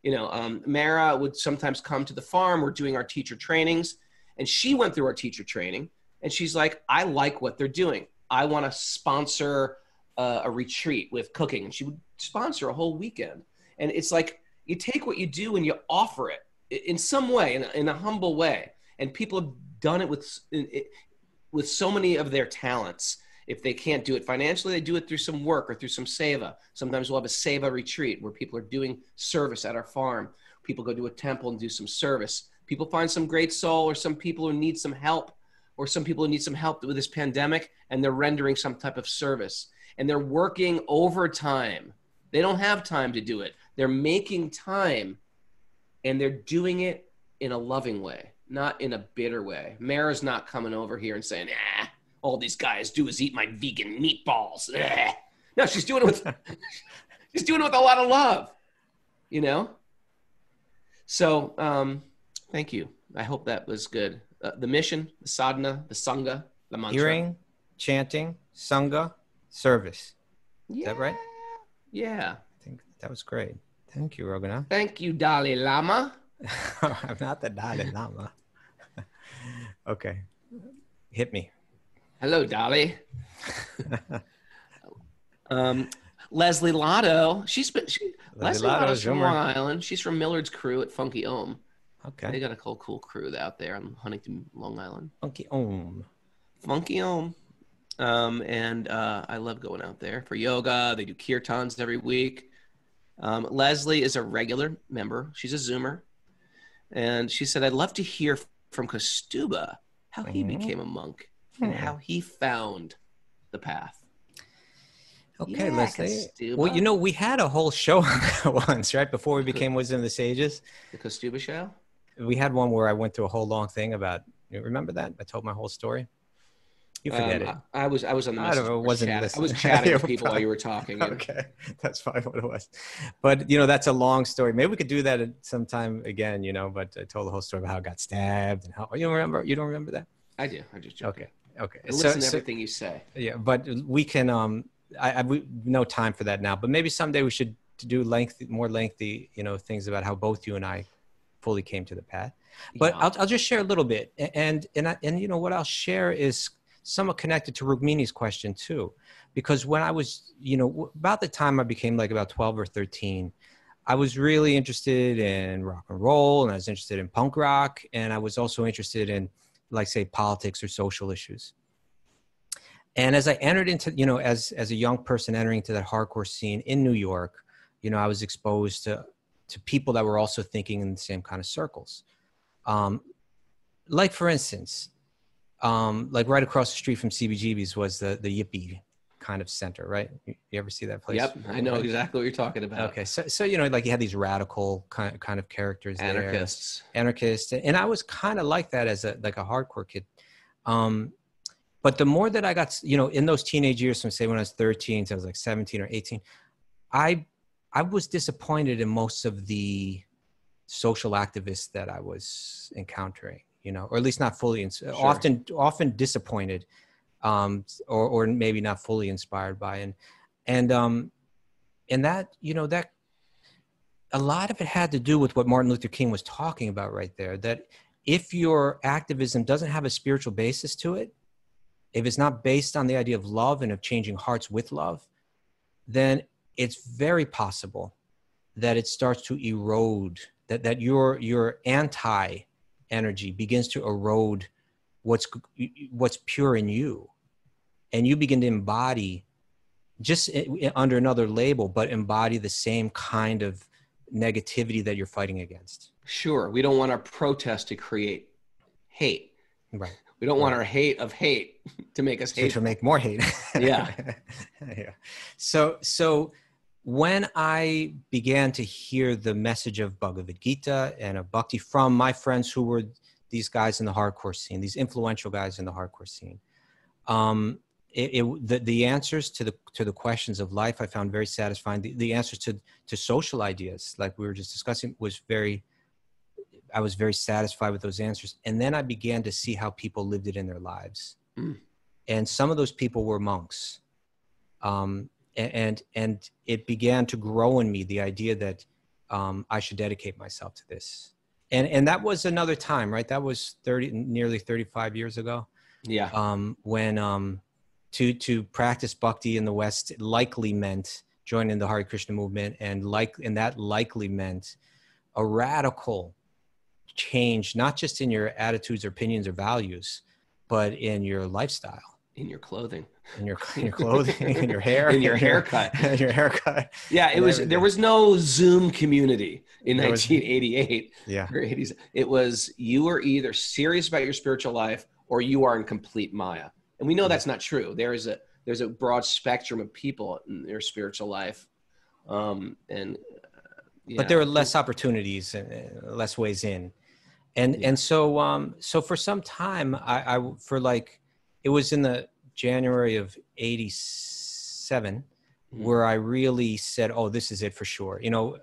Speaker 2: You know, Mara would sometimes come to the farm. We're doing our teacher trainings. And she went through our teacher training. And she's like, I like what they're doing. I want to sponsor a retreat with cooking. And she would sponsor a whole weekend. And it's like, you take what you do and you offer it in some way, in a humble way. And people have done it with so many of their talents. If they can't do it financially, they do it through some work or through some seva. Sometimes we'll have a seva retreat where people are doing service at our farm. People go to a temple and do some service. People find some great soul, or some people who need some help, or some people who need some help with this pandemic, and they're rendering some type of service. And they're working overtime. They don't have time to do it. They're making time, and they're doing it in a loving way, not in a bitter way. Mara's not coming over here and saying, all these guys do is eat my vegan meatballs. No, she's doing it with a lot of love, you know? So thank you. I hope that was good. The mission, the sadhana, the sangha, the mantra.
Speaker 3: Hearing, chanting, sangha, service. Is that right?
Speaker 2: Yeah.
Speaker 3: I think that was great. Thank you, Raghunath.
Speaker 2: Thank you, Dalai Lama.
Speaker 3: I'm not the Dalai Lama. Okay. Hit me.
Speaker 2: Hello, Dolly. Leslie Lotto. Leslie Lotto's from Long Island. She's from Millard's crew at Funky Ohm.
Speaker 3: Okay.
Speaker 2: They got a cool crew out there on Huntington, Long Island.
Speaker 3: Funky Ohm.
Speaker 2: Funky Ohm. And I love going out there for yoga. They do kirtans every week. Leslie is a regular member. She's a Zoomer. And she said, I'd love to hear from Kaustubha how he became a monk. And how he found the path.
Speaker 3: Okay,
Speaker 2: yeah,
Speaker 3: Leslie.
Speaker 2: Kaustubha.
Speaker 3: Well, you know, we had a whole show on that once, right? Before we became Wisdom of the Sages.
Speaker 2: The Kaustubha show?
Speaker 3: We had one where I went through a whole long thing about, you remember that? I told my whole story. You forget it.
Speaker 2: I was on the message.
Speaker 3: I was
Speaker 2: chatting with people while you were talking.
Speaker 3: Okay, that's probably what it was. But, you know, that's a long story. Maybe we could do that at some time again, you know, but I told the whole story about how I got stabbed and how, you don't remember that?
Speaker 2: I do. I just joking.
Speaker 3: Okay.
Speaker 2: I listen to everything you say.
Speaker 3: Yeah, but we can, we no time for that now, but maybe someday we should do more lengthy, you know, things about how both you and I fully came to the path. But yeah. I'll just share a little bit. And you know, what I'll share is somewhat connected to Rukmini's question too, because when I was, you know, about the time I became like about 12 or 13, I was really interested in rock and roll, and I was interested in punk rock. And I was also interested in, like, say, politics or social issues. And as I entered into, you know, as a young person entering into that hardcore scene in New York, you know, I was exposed to people that were also thinking in the same kind of circles. Like, for instance, like right across the street from CBGB's was the Yippie kind of center, right? You ever see that place?
Speaker 2: Yep, I know exactly what you're talking about.
Speaker 3: Okay, so you know, like you had these radical kind of characters,
Speaker 2: anarchists,
Speaker 3: and I was kind of like that as a hardcore kid. But the more that I got, you know, in those teenage years, from say when I was 13 to I was like 17 or 18, I was disappointed in most of the social activists that I was encountering, you know, or at least not fully,
Speaker 2: Sure.
Speaker 3: often disappointed, or maybe not fully inspired by. And that, you know, that a lot of it had to do with what Martin Luther King was talking about right there, that if your activism doesn't have a spiritual basis to it, if it's not based on the idea of love and of changing hearts with love, then it's very possible that it starts to erode, that your anti-energy begins to erode what's pure in you. And you begin to embody, just under another label, but embody the same kind of negativity that you're fighting against.
Speaker 2: Sure. We don't want our protest to create hate.
Speaker 3: Right.
Speaker 2: We don't want our hate of hate to make us hate.
Speaker 3: To make more hate.
Speaker 2: Yeah.
Speaker 3: Yeah. So when I began to hear the message of Bhagavad Gita and of Bhakti from my friends who were these guys in the hardcore scene, these influential guys in the hardcore scene, the answers to the questions of life I found very satisfying. The answers to social ideas, like we were just discussing, I was very satisfied with those answers. And then I began to see how people lived it in their lives. Mm. And some of those people were monks. And it began to grow in me, the idea that I should dedicate myself to this. And that was another time, right? That was nearly 35 years ago.
Speaker 2: Yeah.
Speaker 3: When to practice bhakti in the West likely meant joining the Hare Krishna movement, and that likely meant a radical change, not just in your attitudes or opinions or values, but in your lifestyle,
Speaker 2: in your clothing,
Speaker 3: in your clothing, in your hair,
Speaker 2: in your haircut,
Speaker 3: in your haircut.
Speaker 2: Yeah, there was no Zoom community in 1988.
Speaker 3: Yeah,
Speaker 2: or 80s. It was, you were either serious about your spiritual life or you are in complete Maya, and we know that's not true. There's a broad spectrum of people in their spiritual life, yeah.
Speaker 3: But there are less opportunities and less ways in. And so for some time, it was in the January of 87 where I really said, oh, this is it for sure. You know,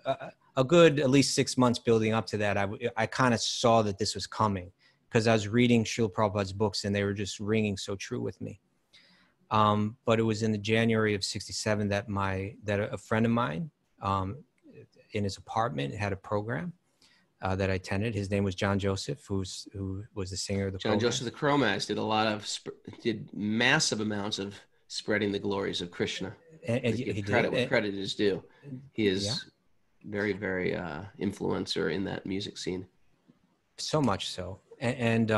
Speaker 3: a good at least 6 months building up to that, I kind of saw that this was coming, because I was reading Srila Prabhupada's books and they were just ringing so true with me. But it was in the January of 67 that a friend of mine in his apartment had a program that I attended. His name was John Joseph, who was the singer of the
Speaker 2: John Joseph the Chromax did massive amounts of spreading the glories of Krishna.
Speaker 3: And
Speaker 2: he did credit where credit is due. He is very, very influencer in that music scene.
Speaker 3: So much so, and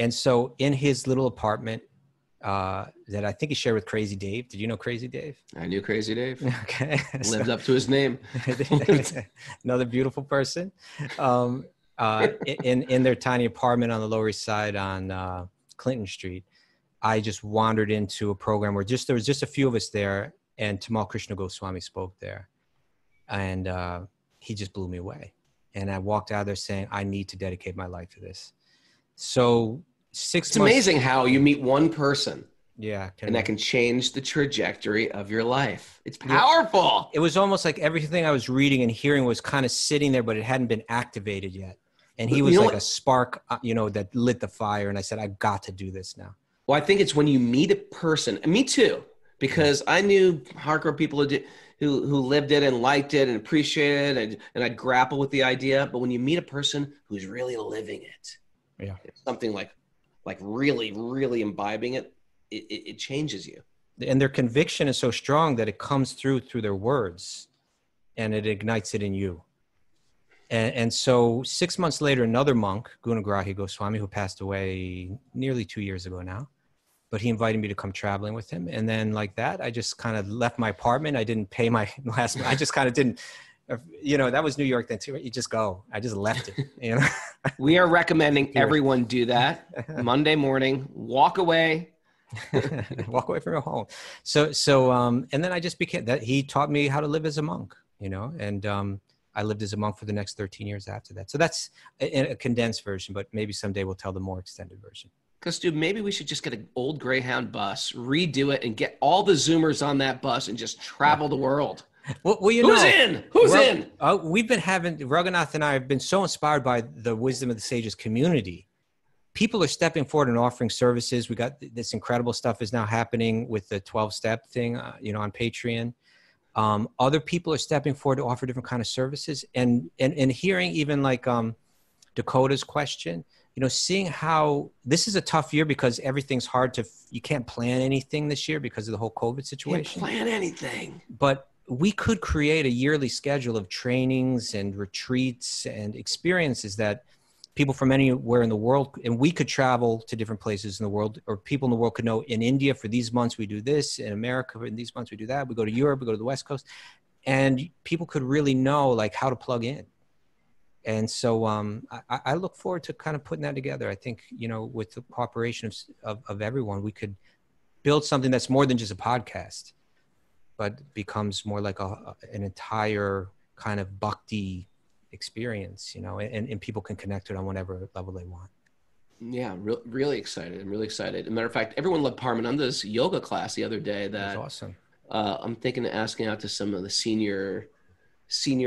Speaker 3: so in his little apartment that I think he shared with Crazy Dave. Did you know Crazy Dave?
Speaker 2: I knew Crazy Dave.
Speaker 3: Okay.
Speaker 2: Lived up to his name.
Speaker 3: Another beautiful person. In their tiny apartment on the Lower East Side on Clinton Street, I just wandered into a program where there was just a few of us there, and Tamal Krishna Goswami spoke there. And he just blew me away. And I walked out of there saying, I need to dedicate my life to this. So 6 months.
Speaker 2: It's amazing how you meet one person.
Speaker 3: Yeah.
Speaker 2: And that can change the trajectory of your life. It's powerful.
Speaker 3: It was almost like everything I was reading and hearing was kind of sitting there, but it hadn't been activated yet. And he was like a spark, that lit the fire. And I said, I've got to do this now.
Speaker 2: Well, I think it's when you meet a person, and me too, because I knew hardcore people who lived it and liked it and appreciated it, and I'd grapple with the idea. But when you meet a person who's really living it, something like really, really imbibing it, it changes you.
Speaker 3: And their conviction is so strong that it comes through their words, and it ignites it in you. And so 6 months later, another monk, Gunagrahi Goswami, who passed away nearly 2 years ago now, but he invited me to come traveling with him. And then like that, I just kind of left my apartment. I didn't pay my last, I just kind of didn't, that was New York then too. You just go. I just left it.
Speaker 2: We are recommending everyone do that. Monday morning, walk away.
Speaker 3: Walk away from your home. So and then I just became that. He taught me how to live as a monk, and I lived as a monk for the next 13 years after that. So that's a condensed version, but maybe someday we'll tell the more extended version.
Speaker 2: Dude, maybe we should just get an old Greyhound bus, redo it, and get all the Zoomers on that bus and just travel the world.
Speaker 3: Well,
Speaker 2: Who's in? Who's in?
Speaker 3: We've been Raghunath and I have been so inspired by the Wisdom of the Sages community. People are stepping forward and offering services. We got this incredible stuff is now happening with the 12-step thing, on Patreon. Other people are stepping forward to offer different kind of services, and hearing even like Dakota's question, seeing how this is a tough year because everything's hard you can't plan anything this year because of the whole COVID situation.
Speaker 2: Can't plan anything.
Speaker 3: But we could create a yearly schedule of trainings and retreats and experiences that people from anywhere in the world, and we could travel to different places in the world, or people in the world could know in India for these months we do this, in America in these months we do that, we go to Europe, we go to the West Coast, and people could really know like how to plug in. And so I look forward to kind of putting that together. I think, with the cooperation of everyone, we could build something that's more than just a podcast, but becomes more like an entire kind of bhakti experience, and people can connect to it on whatever level they want.
Speaker 2: Yeah, really excited. I'm really excited. As a matter of fact, everyone loved Paramananda's yoga class the other day. That was
Speaker 3: awesome.
Speaker 2: I'm thinking of asking out to some of the senior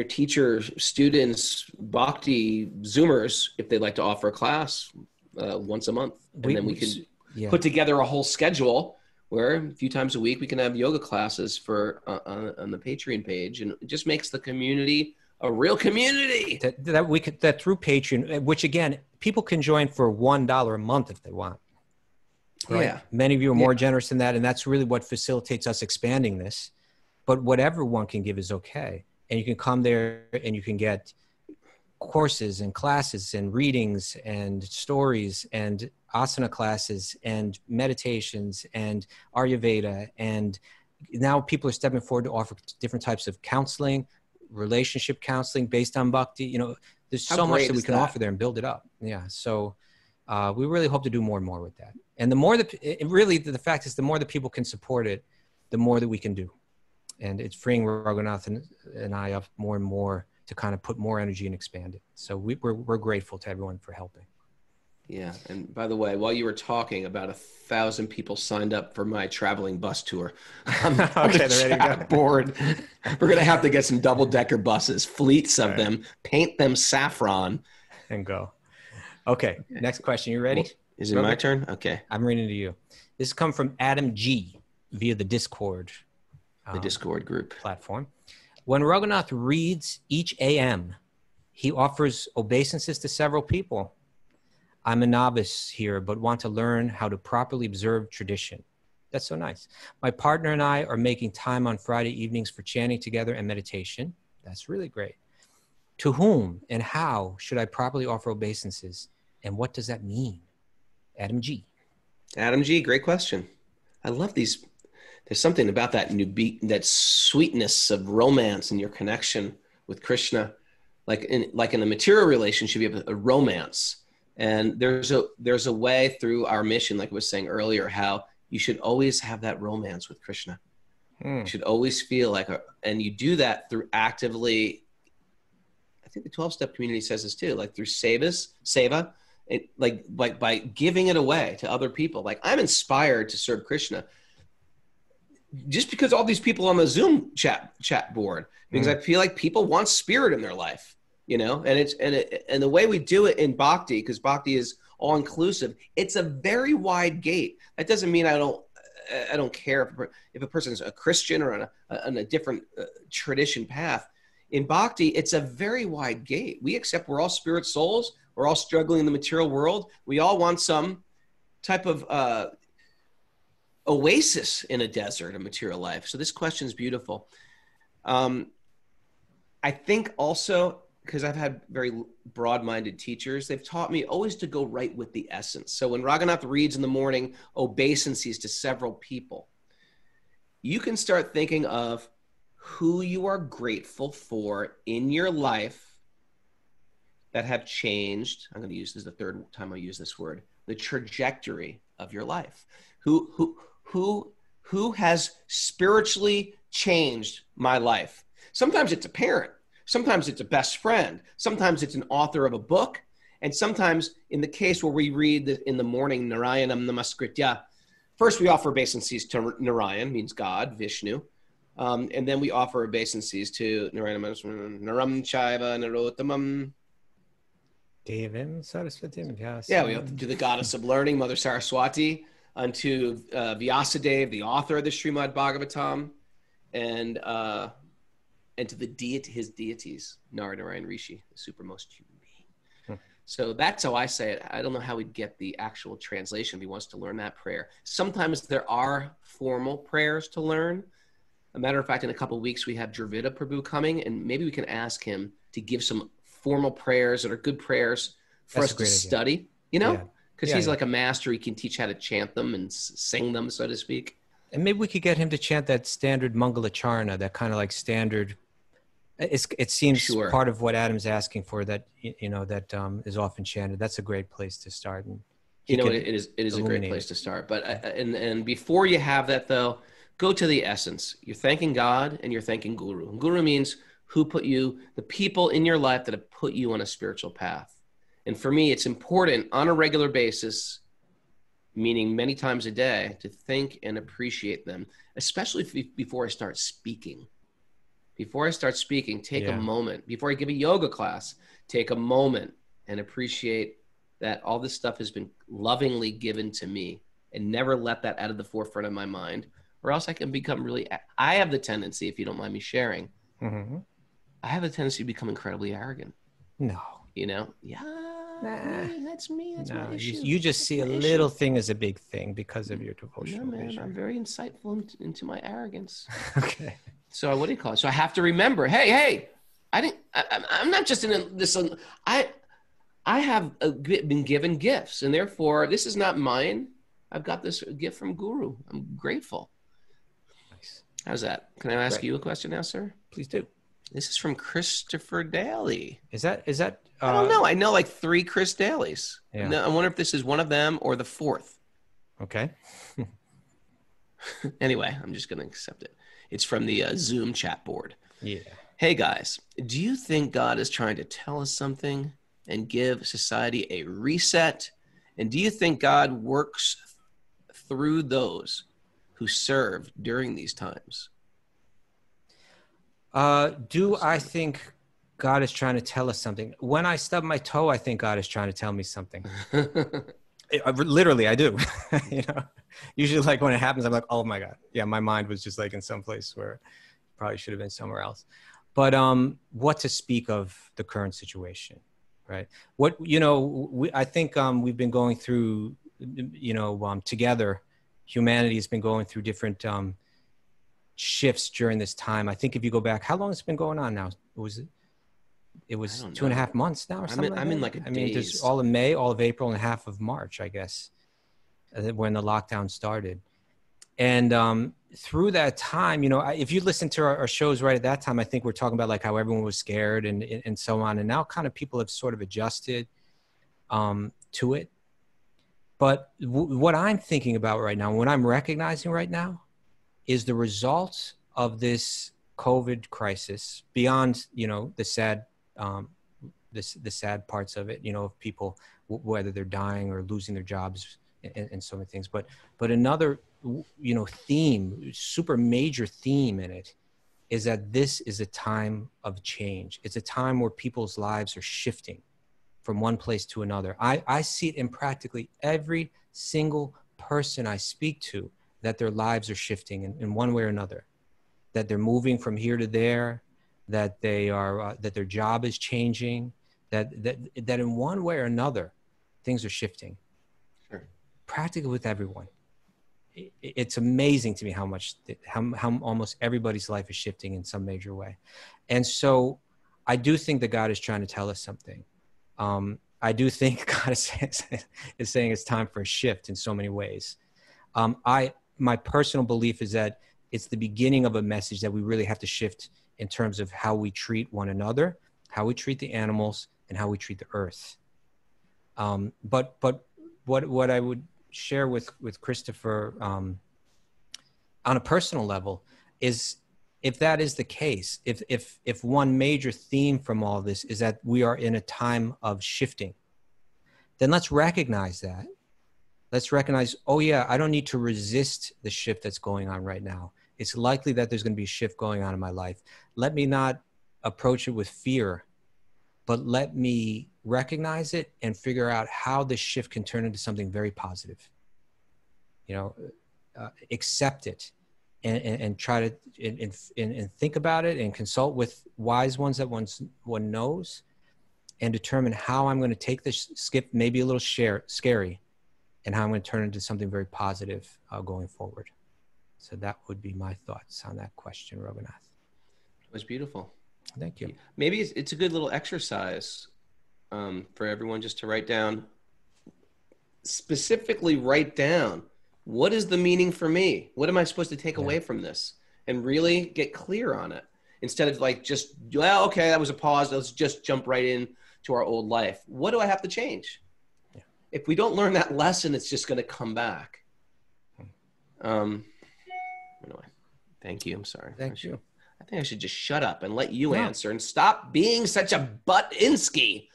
Speaker 2: teachers, students, Bhakti Zoomers, if they'd like to offer a class once a month. And then we can put together a whole schedule where a few times a week we can have yoga classes for on the Patreon page. And it just makes the community a real community.
Speaker 3: That through Patreon, which again, people can join for $1 a month if they want. Right?
Speaker 2: Yeah.
Speaker 3: Many of you are more generous than that. And that's really what facilitates us expanding this. But whatever one can give is okay. And you can come there and you can get courses and classes and readings and stories and asana classes and meditations and Ayurveda. And now people are stepping forward to offer different types of counseling, relationship counseling based on bhakti. There's so much that we can offer there and build it up. Yeah. So we really hope to do more and more with that. And the more that the fact is, the more that people can support it, the more that we can do. And it's freeing Raghunath and I up more and more to kind of put more energy and expand it. So we're grateful to everyone for helping.
Speaker 2: Yeah. And by the way, while you were talking, about 1,000 people signed up for my traveling bus tour.
Speaker 3: Okay, they're ready to go.
Speaker 2: Board. We're going to have to get some double-decker buses, fleets of them, paint them saffron.
Speaker 3: And go. Okay, next question. You ready?
Speaker 2: Is it my turn? Okay.
Speaker 3: I'm reading to you. This comes from Adam G. via the Discord.
Speaker 2: The Discord group
Speaker 3: platform. When Raghunath reads each AM, he offers obeisances to several people. I'm a novice here, but want to learn how to properly observe tradition. That's so nice. My partner and I are making time on Friday evenings for chanting together and meditation. That's really great. To whom and how should I properly offer obeisances? And what does that mean? Adam G.
Speaker 2: Adam G, great question. I love these. There's something about that that sweetness of romance and your connection with Krishna, like in a material relationship, you have a romance, and there's a way through our mission, like I was saying earlier, how you should always have that romance with Krishna. You should always feel like, and you do that through actively. I think the 12-step community says this too, like through seva, like by giving it away to other people. Like I'm inspired to serve Krishna. Just because all these people on the Zoom chat board, because I feel like people want spirit in their life, and the way we do it in Bhakti, because Bhakti is all inclusive, it's a very wide gate. That doesn't mean I don't care if a person's a Christian or on a different tradition path. In Bhakti, it's a very wide gate. We accept we're all spirit souls. We're all struggling in the material world. We all want some type of oasis in a desert of material life. So this question is beautiful. I think also, because I've had very broad-minded teachers, they've taught me always to go right with the essence. So when Raghunath reads in the morning obeisances to several people, you can start thinking of who you are grateful for in your life that have changed. I'm going to use this the third time I use this word, the trajectory of your life. Who has spiritually changed my life? Sometimes it's a parent. Sometimes it's a best friend. Sometimes it's an author of a book. And sometimes in the case where we read in the morning, Narayanam Namaskritya, first we offer obeisances to Narayan, means God, Vishnu. And then we offer obeisances to Narayanam, Naram Chaiva Narottamam.
Speaker 3: Devim Saraswatim Vyasa.
Speaker 2: Yeah, we to the goddess of learning, Mother Saraswati, unto Vyasadeva, the author of the Srimad Bhagavatam, and to the deity, his deities, Narada, Narayan, Rishi, the supermost human being. So that's how I say it. I don't know how we'd get the actual translation if he wants to learn that prayer. Sometimes there are formal prayers to learn. A matter of fact, in a couple of weeks, we have Dravida Prabhu coming, and maybe we can ask him to give some formal prayers that are good prayers for us to study, you know, because he's like a master. He can teach how to chant them and sing them, so to speak.
Speaker 3: And maybe we could get him to chant that standard Mangalacharna, that kind of like standard. It seems part of what Adam's asking for, that, you know, that is often chanted. That's a great place to start. And
Speaker 2: you know, it is a great place to start. But and before you have that, though, go to the essence. You're thanking God and you're thanking Guru. And Guru means who put you, the people in your life that have put you on a spiritual path. And for me, it's important on a regular basis, meaning many times a day, to think and appreciate them, especially before I start speaking. Before I start speaking, take a moment. Before I give a yoga class, take a moment and appreciate that all this stuff has been lovingly given to me, and never let that out of the forefront of my mind, or else I can become really, I have the tendency, if you don't mind me sharing, I have a tendency to become incredibly arrogant.
Speaker 3: No.
Speaker 2: You know? Yeah. That's me. That's my issue.
Speaker 3: You just see a little thing as a big thing because of your devotional
Speaker 2: No, man,
Speaker 3: vision.
Speaker 2: I'm very insightful into my arrogance.
Speaker 3: Okay.
Speaker 2: So what do you call it? So I have to remember, hey, I'm not just in this. I have been given gifts, and therefore this is not mine. I've got this gift from Guru. I'm grateful.
Speaker 3: Nice.
Speaker 2: How's that? Can I ask you a question now, sir?
Speaker 3: Please do.
Speaker 2: This is from Christopher Daly.
Speaker 3: Is that?
Speaker 2: I don't know. I know like 3 Chris Dalys.
Speaker 3: Yeah.
Speaker 2: I wonder if this is one of them or the 4th.
Speaker 3: Okay.
Speaker 2: Anyway, I'm just going to accept it. It's from the Zoom chat board.
Speaker 3: Yeah.
Speaker 2: Hey guys, do you think God is trying to tell us something and give society a reset? And do you think God works through those who serve during these times?
Speaker 3: Do I think God is trying to tell us something? When I stub my toe, I think God is trying to tell me something. Literally, I do. You know, usually like when it happens, I'm like, oh my God. Yeah, my mind was just like in some place where it probably should have been somewhere else. But what to speak of the current situation, right? What, you know, I think we've been going through, you know, together, humanity has been going through different shifts during this time. I think if you go back, how long has it been going on now? It was 2.5 months now or something.
Speaker 2: I'm in like a daze.
Speaker 3: Just all of May, all of April, and half of March, I guess, when the lockdown started. And through that time, you know, if you listen to our shows right at that time, I think we're talking about like how everyone was scared and so on. And now kind of people have sort of adjusted to it. But what I'm thinking about right now, what I'm recognizing right now, is the results of this COVID crisis beyond, you know, the sad parts of it, you know, of people, whether they're dying or losing their jobs and so many things. But another, you know, theme, super major theme in it is that this is a time of change. It's a time where people's lives are shifting from one place to another. I see it in practically every single person I speak to, that their lives are shifting in one way or another, that they're moving from here to there, that they are, that their job is changing, that in one way or another, things are shifting.
Speaker 2: Sure.
Speaker 3: Practically with everyone. It's amazing to me how almost everybody's life is shifting in some major way. And so I do think that God is trying to tell us something. I do think God is saying it's time for a shift in so many ways. My personal belief is that it's the beginning of a message that we really have to shift in terms of how we treat one another, how we treat the animals, and how we treat the earth. But what I would share with Christopher on a personal level is, if that is the case, if one major theme from all this is that we are in a time of shifting, then let's recognize that. Let's recognize, oh yeah, I don't need to resist the shift that's going on right now. It's likely that there's going to be a shift going on in my life. Let me not approach it with fear, but let me recognize it and figure out how this shift can turn into something very positive. You know, accept it and try to and think about it and consult with wise ones that one knows, and determine how I'm going to take this skip, maybe a little scary, and how I'm going to turn it into something very positive going forward. So that would be my thoughts on that question, Raghunath.
Speaker 2: It was beautiful.
Speaker 3: Thank you.
Speaker 2: Maybe it's a good little exercise for everyone just to write down, specifically write down, what is the meaning for me? What am I supposed to take away from this? And really get clear on it. Instead of like just, well, okay, that was a pause. Let's just jump right in to our old life. What do I have to change? Yeah. If we don't learn that lesson, it's just going to come back. Anyway, thank you. I'm sorry.
Speaker 3: Thank you.
Speaker 2: I think I should just shut up and let you answer and stop being such a butt-insky.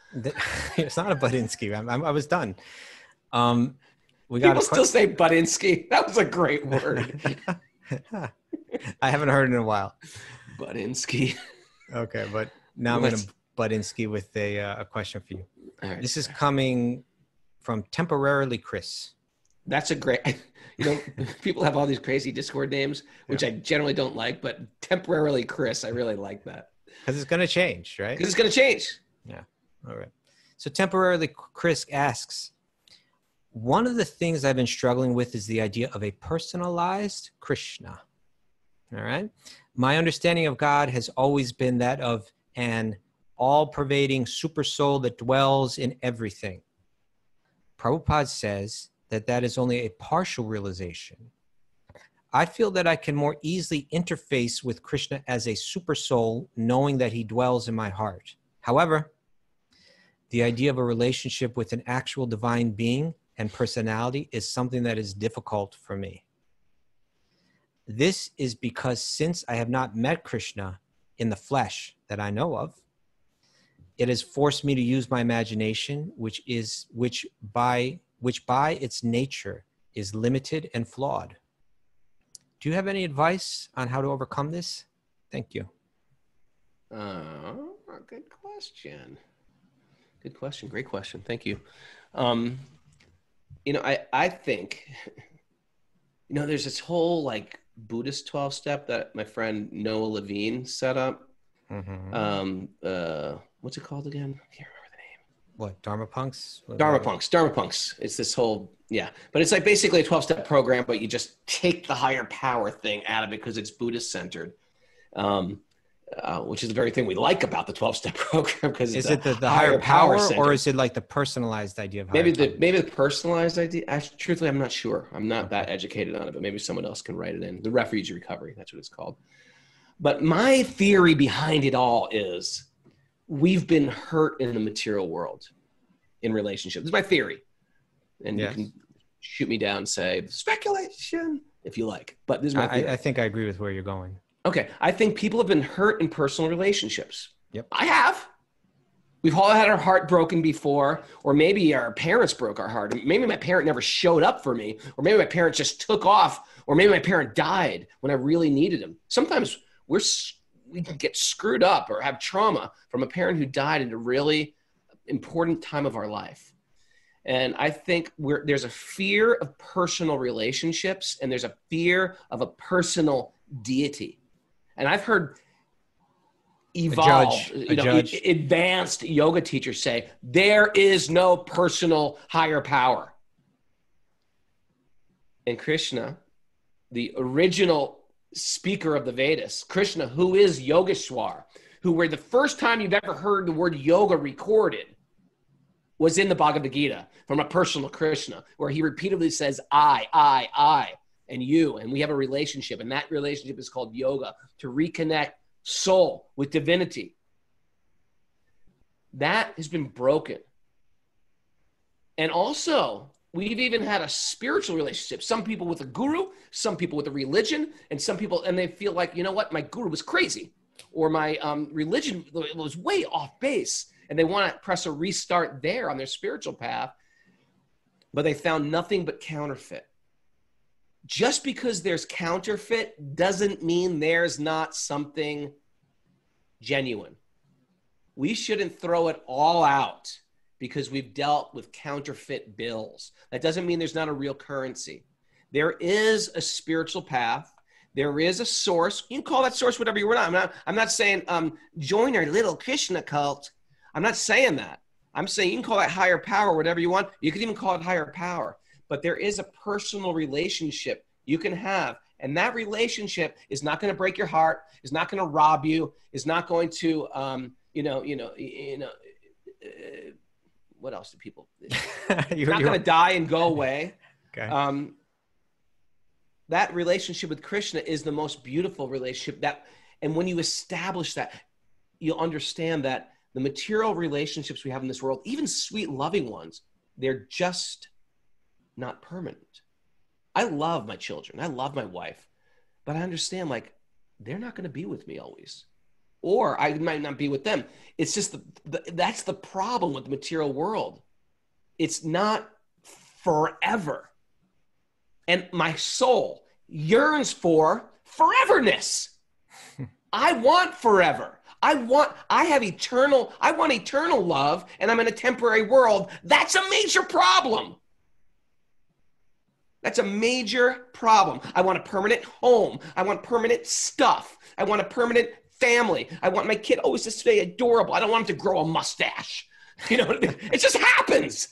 Speaker 3: It's not a butt-insky. I was done.
Speaker 2: People still say butt-insky. That was a great word.
Speaker 3: I haven't heard it in a while.
Speaker 2: Butt-insky.
Speaker 3: Okay, but now I'm going to butt-insky with a question for you. All right. This is coming from Temporarily Chris.
Speaker 2: That's a great, people have all these crazy Discord names, which I generally don't like, but Temporarily Chris, I really like that.
Speaker 3: Because it's going to change, right?
Speaker 2: Because it's going to change.
Speaker 3: Yeah. All right. So Temporarily Chris asks, one of the things I've been struggling with is the idea of a personalized Krishna. All right. My understanding of God has always been that of an all-pervading super soul that dwells in everything. Prabhupada says that is only a partial realization. I feel that I can more easily interface with Krishna as a super soul, knowing that he dwells in my heart. However, the idea of a relationship with an actual divine being and personality is something that is difficult for me. This is because since I have not met Krishna in the flesh that I know of, it has forced me to use my imagination, which by its nature is limited and flawed. Do you have any advice on how to overcome this? Thank you.
Speaker 2: Good question. Good question. Great question. Thank you. I think, there's this whole like Buddhist 12-step that my friend Noah Levine set up. Mm-hmm. What's it called again? I can't remember the name.
Speaker 3: What, Dharma Punks?
Speaker 2: Dharma Punks. It's this whole, but it's like basically a 12-step program, but you just take the higher power thing out of it because it's Buddhist centered, which is the very thing we like about the 12-step program. Because
Speaker 3: is it the higher power or is it like the personalized idea of
Speaker 2: maybe the personalized idea? Truthfully, I'm not sure. I'm not that educated on it, but maybe someone else can write it in. The refuge recovery, that's what it's called. But my theory behind it all is we've been hurt in the material world in relationships. This is my theory. And you can shoot me down and say, speculation, if you like. But this is my theory.
Speaker 3: I think I agree with where you're going.
Speaker 2: Okay. I think people have been hurt in personal relationships.
Speaker 3: Yep.
Speaker 2: I have. We've all had our heart broken before, or maybe our parents broke our heart. Maybe my parent never showed up for me, or maybe my parent just took off, or maybe my parent died when I really needed him. Sometimes we can get screwed up or have trauma from a parent who died at a really important time of our life. And I think there's a fear of personal relationships and there's a fear of a deity. And I've heard advanced yoga teachers say, there is no personal higher power. And Krishna, the original speaker of the Vedas, Krishna, who is Yogeshwar, where the first time you've ever heard the word yoga recorded was in the Bhagavad Gita from a personal Krishna, where he repeatedly says, I, and you, and we have a relationship. And that relationship is called yoga, to reconnect soul with divinity. That has been broken. And also, we've even had a spiritual relationship. Some people with a guru, some people with a religion, and some people, and they feel like, you know what, my guru was crazy, or my religion was way off base, and they want to press a restart there on their spiritual path. but they found nothing but counterfeit. Just because there's counterfeit doesn't mean there's not something genuine. We shouldn't throw it all out because we've dealt with counterfeit bills. That doesn't mean there's not a real currency. There is a spiritual path. There is a source. You can call that source whatever you want. I'm not saying join our little Krishna cult. I'm not saying that. I'm saying you can call that higher power, whatever you want. You can even call it higher power. But there is a personal relationship you can have. And that relationship is not going to break your heart, is not going to rob you, is not going to, what else do people, it's not going to die and go away.
Speaker 3: Okay.
Speaker 2: That relationship with Krishna is the most beautiful relationship and when you establish that, you'll understand that the material relationships we have in this world, even sweet, loving ones, they're just not permanent. I love my children. I love my wife, but I understand they're not going to be with me always, or I might not be with them. It's just that's the problem with the material world. It's not forever. And my soul yearns for foreverness. I want forever. I want eternal love, and I'm in a temporary world. That's a major problem. That's a major problem. I want a permanent home. I want permanent stuff. I want a permanent family. I want my kid always to stay adorable. I don't want him to grow a mustache. You know what I mean? It just happens.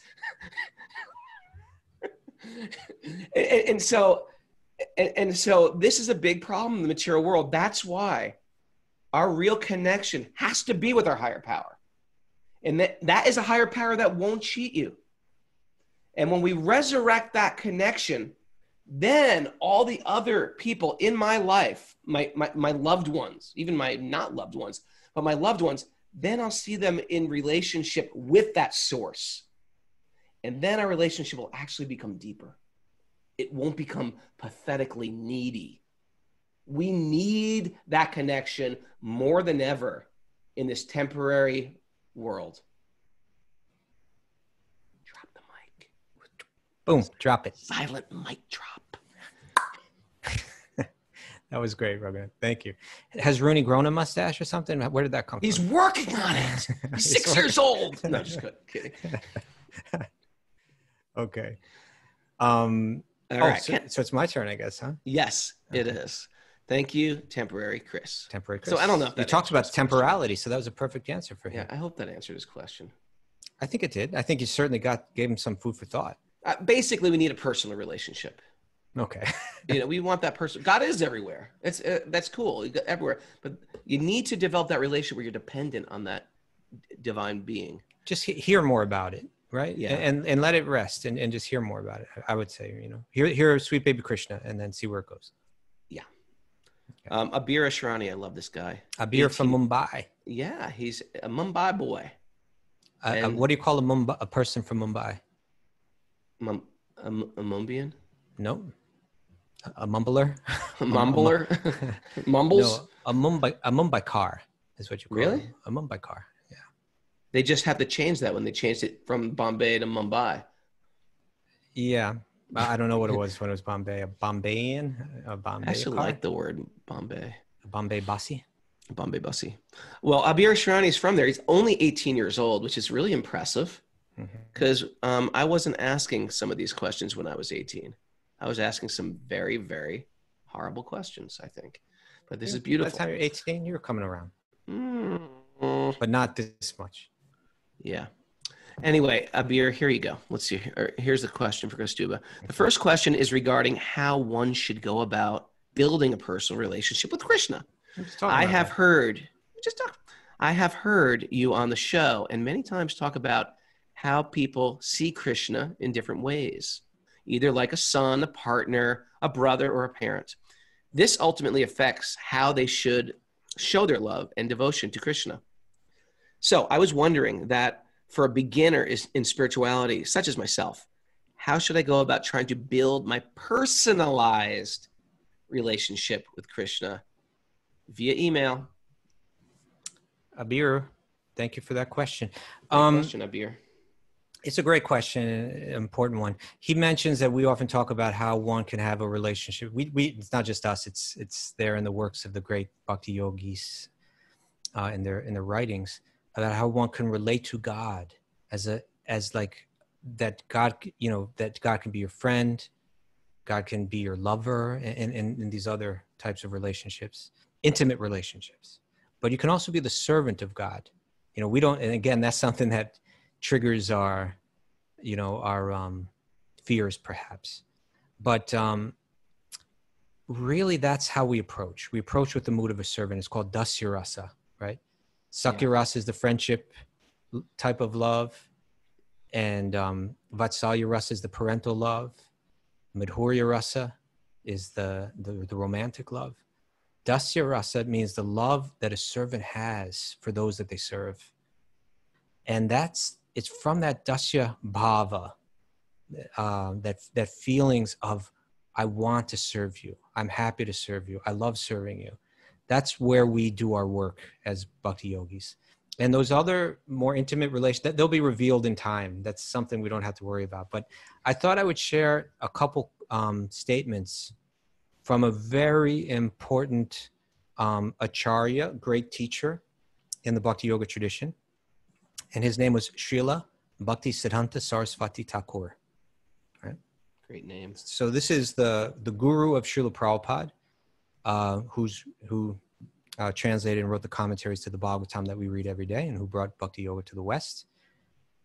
Speaker 2: And so this is a big problem in the material world. That's why our real connection has to be with our higher power. And that is a higher power that won't cheat you. And when we resurrect that connection, then all the other people in my life, my loved ones, even my not loved ones, but my loved ones, then I'll see them in relationship with that source. And then our relationship will actually become deeper. It won't become pathetically needy. We need that connection more than ever in this temporary world. Drop the mic.
Speaker 3: Boom, drop it.
Speaker 2: Silent mic drop.
Speaker 3: That was great, Raghunath. Thank you. Has Rooney grown a mustache or something? Where did that come
Speaker 2: He's
Speaker 3: from?
Speaker 2: working on it. He's 6 years old. No, just kidding.
Speaker 3: Okay.
Speaker 2: All right.
Speaker 3: So it's my turn, I guess, huh?
Speaker 2: Yes, it is. Thank you, temporary Chris.
Speaker 3: Temporary Chris.
Speaker 2: So I don't know if
Speaker 3: you talked about temporality, so that was a perfect answer for him.
Speaker 2: Yeah, I hope that answered his question.
Speaker 3: I think it did. I think you certainly gave him some food for thought.
Speaker 2: Basically, we need a personal relationship.
Speaker 3: Okay.
Speaker 2: We want that person. God is everywhere. That's cool. Everywhere. But you need to develop that relationship where you're dependent on that divine being.
Speaker 3: Just hear more about it, right?
Speaker 2: Yeah.
Speaker 3: And let it rest and just hear more about it. I would say, hear Sweet Baby Krishna and then see where it goes.
Speaker 2: Yeah. Okay. Abir Ashrani, I love this guy.
Speaker 3: Abir from Mumbai.
Speaker 2: Yeah, he's a Mumbai boy.
Speaker 3: What do you call a person from Mumbai?
Speaker 2: A Mumbian?
Speaker 3: No. A mumbler?
Speaker 2: A mumbler? Mumbles?
Speaker 3: No, a Mumbai car is what you call
Speaker 2: Really?
Speaker 3: it. A Mumbai car, yeah.
Speaker 2: They just have to change that when they changed it from Bombay to Mumbai.
Speaker 3: Yeah. I don't know what it was when it was Bombay. A Bombayan? A Bombay
Speaker 2: I actually
Speaker 3: car?
Speaker 2: like the word Bombay.
Speaker 3: A Bombay Basi?
Speaker 2: Bombay Bussy. Well, Abir Ashrani is from there. He's only 18 years old, which is really impressive because I wasn't asking some of these questions when I was 18. I was asking some very, very horrible questions, I think. But this is beautiful.
Speaker 3: By the time you're 18, you were coming around.
Speaker 2: Mm.
Speaker 3: But not this much.
Speaker 2: Yeah. Anyway, Abir, here you go. Let's see. Here's the question for Kaustubha. The first question is regarding how one should go about building a personal relationship with Krishna. I have heard you on the show and many times talk about how people see Krishna in different ways, either like a son, a partner, a brother, or a parent. This ultimately affects how they should show their love and devotion to Krishna. So I was wondering that for a beginner in spirituality, such as myself, how should I go about trying to build my personalized relationship with Krishna via email?
Speaker 3: Abir, thank you for that question.
Speaker 2: Question, Abir.
Speaker 3: It's a great question, an important one. He mentions that we often talk about how one can have a relationship. It's not just us. It's there in the works of the great Bhakti-yogis in their writings about how one can relate to God as like that God, that God can be your friend, God can be your lover, and these other types of relationships, intimate relationships. But you can also be the servant of God. We don't, and again, that's something that triggers our fears perhaps. But really that's how we approach. We approach with the mood of a servant. It's called dasya rasa, right? Sakya rasa is the friendship type of love. And vatsalya rasa is the parental love. Madhurya rasa is the romantic love. Dasya rasa means the love that a servant has for those that they serve. And it's from that dasya bhava, that feelings of, I want to serve you. I'm happy to serve you. I love serving you. That's where we do our work as bhakti yogis. And those other more intimate relations, they'll be revealed in time. That's something we don't have to worry about. But I thought I would share a couple statements from a very important acharya, great teacher in the Bhakti Yoga tradition. And his name was Srila Bhakti Siddhanta Saraswati Thakur. Right?
Speaker 2: Great name.
Speaker 3: So this is the guru of Srila Prabhupada, who translated and wrote the commentaries to the Bhagavatam that we read every day, and who brought Bhakti Yoga to the West.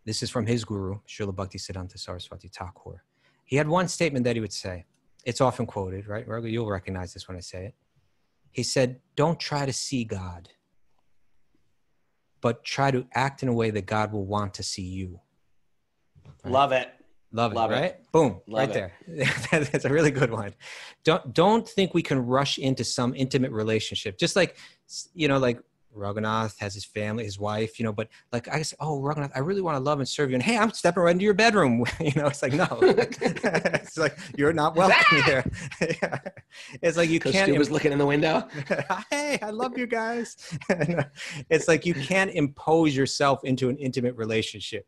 Speaker 3: This is from his guru, Srila Bhakti Siddhanta Saraswati Thakur. He had one statement that he would say. It's often quoted, right? Raghu, you'll recognize this when I say it. He said, don't try to see God, but try to act in a way that God will want to see you. Right?
Speaker 2: Love it.
Speaker 3: Love it, right? Boom, right there. That's a really good one. Don't think we can rush into some intimate relationship. Just like, like Raghunath has his family, his wife, but like I say, oh, Raghunath, I really want to love and serve you. And hey, I'm stepping right into your bedroom. It's like, no, it's like, you're not welcome here. Yeah. It's like, you can't.
Speaker 2: Kaustubha's looking in the window.
Speaker 3: Hey, I love you guys. It's like, you can't impose yourself into an intimate relationship.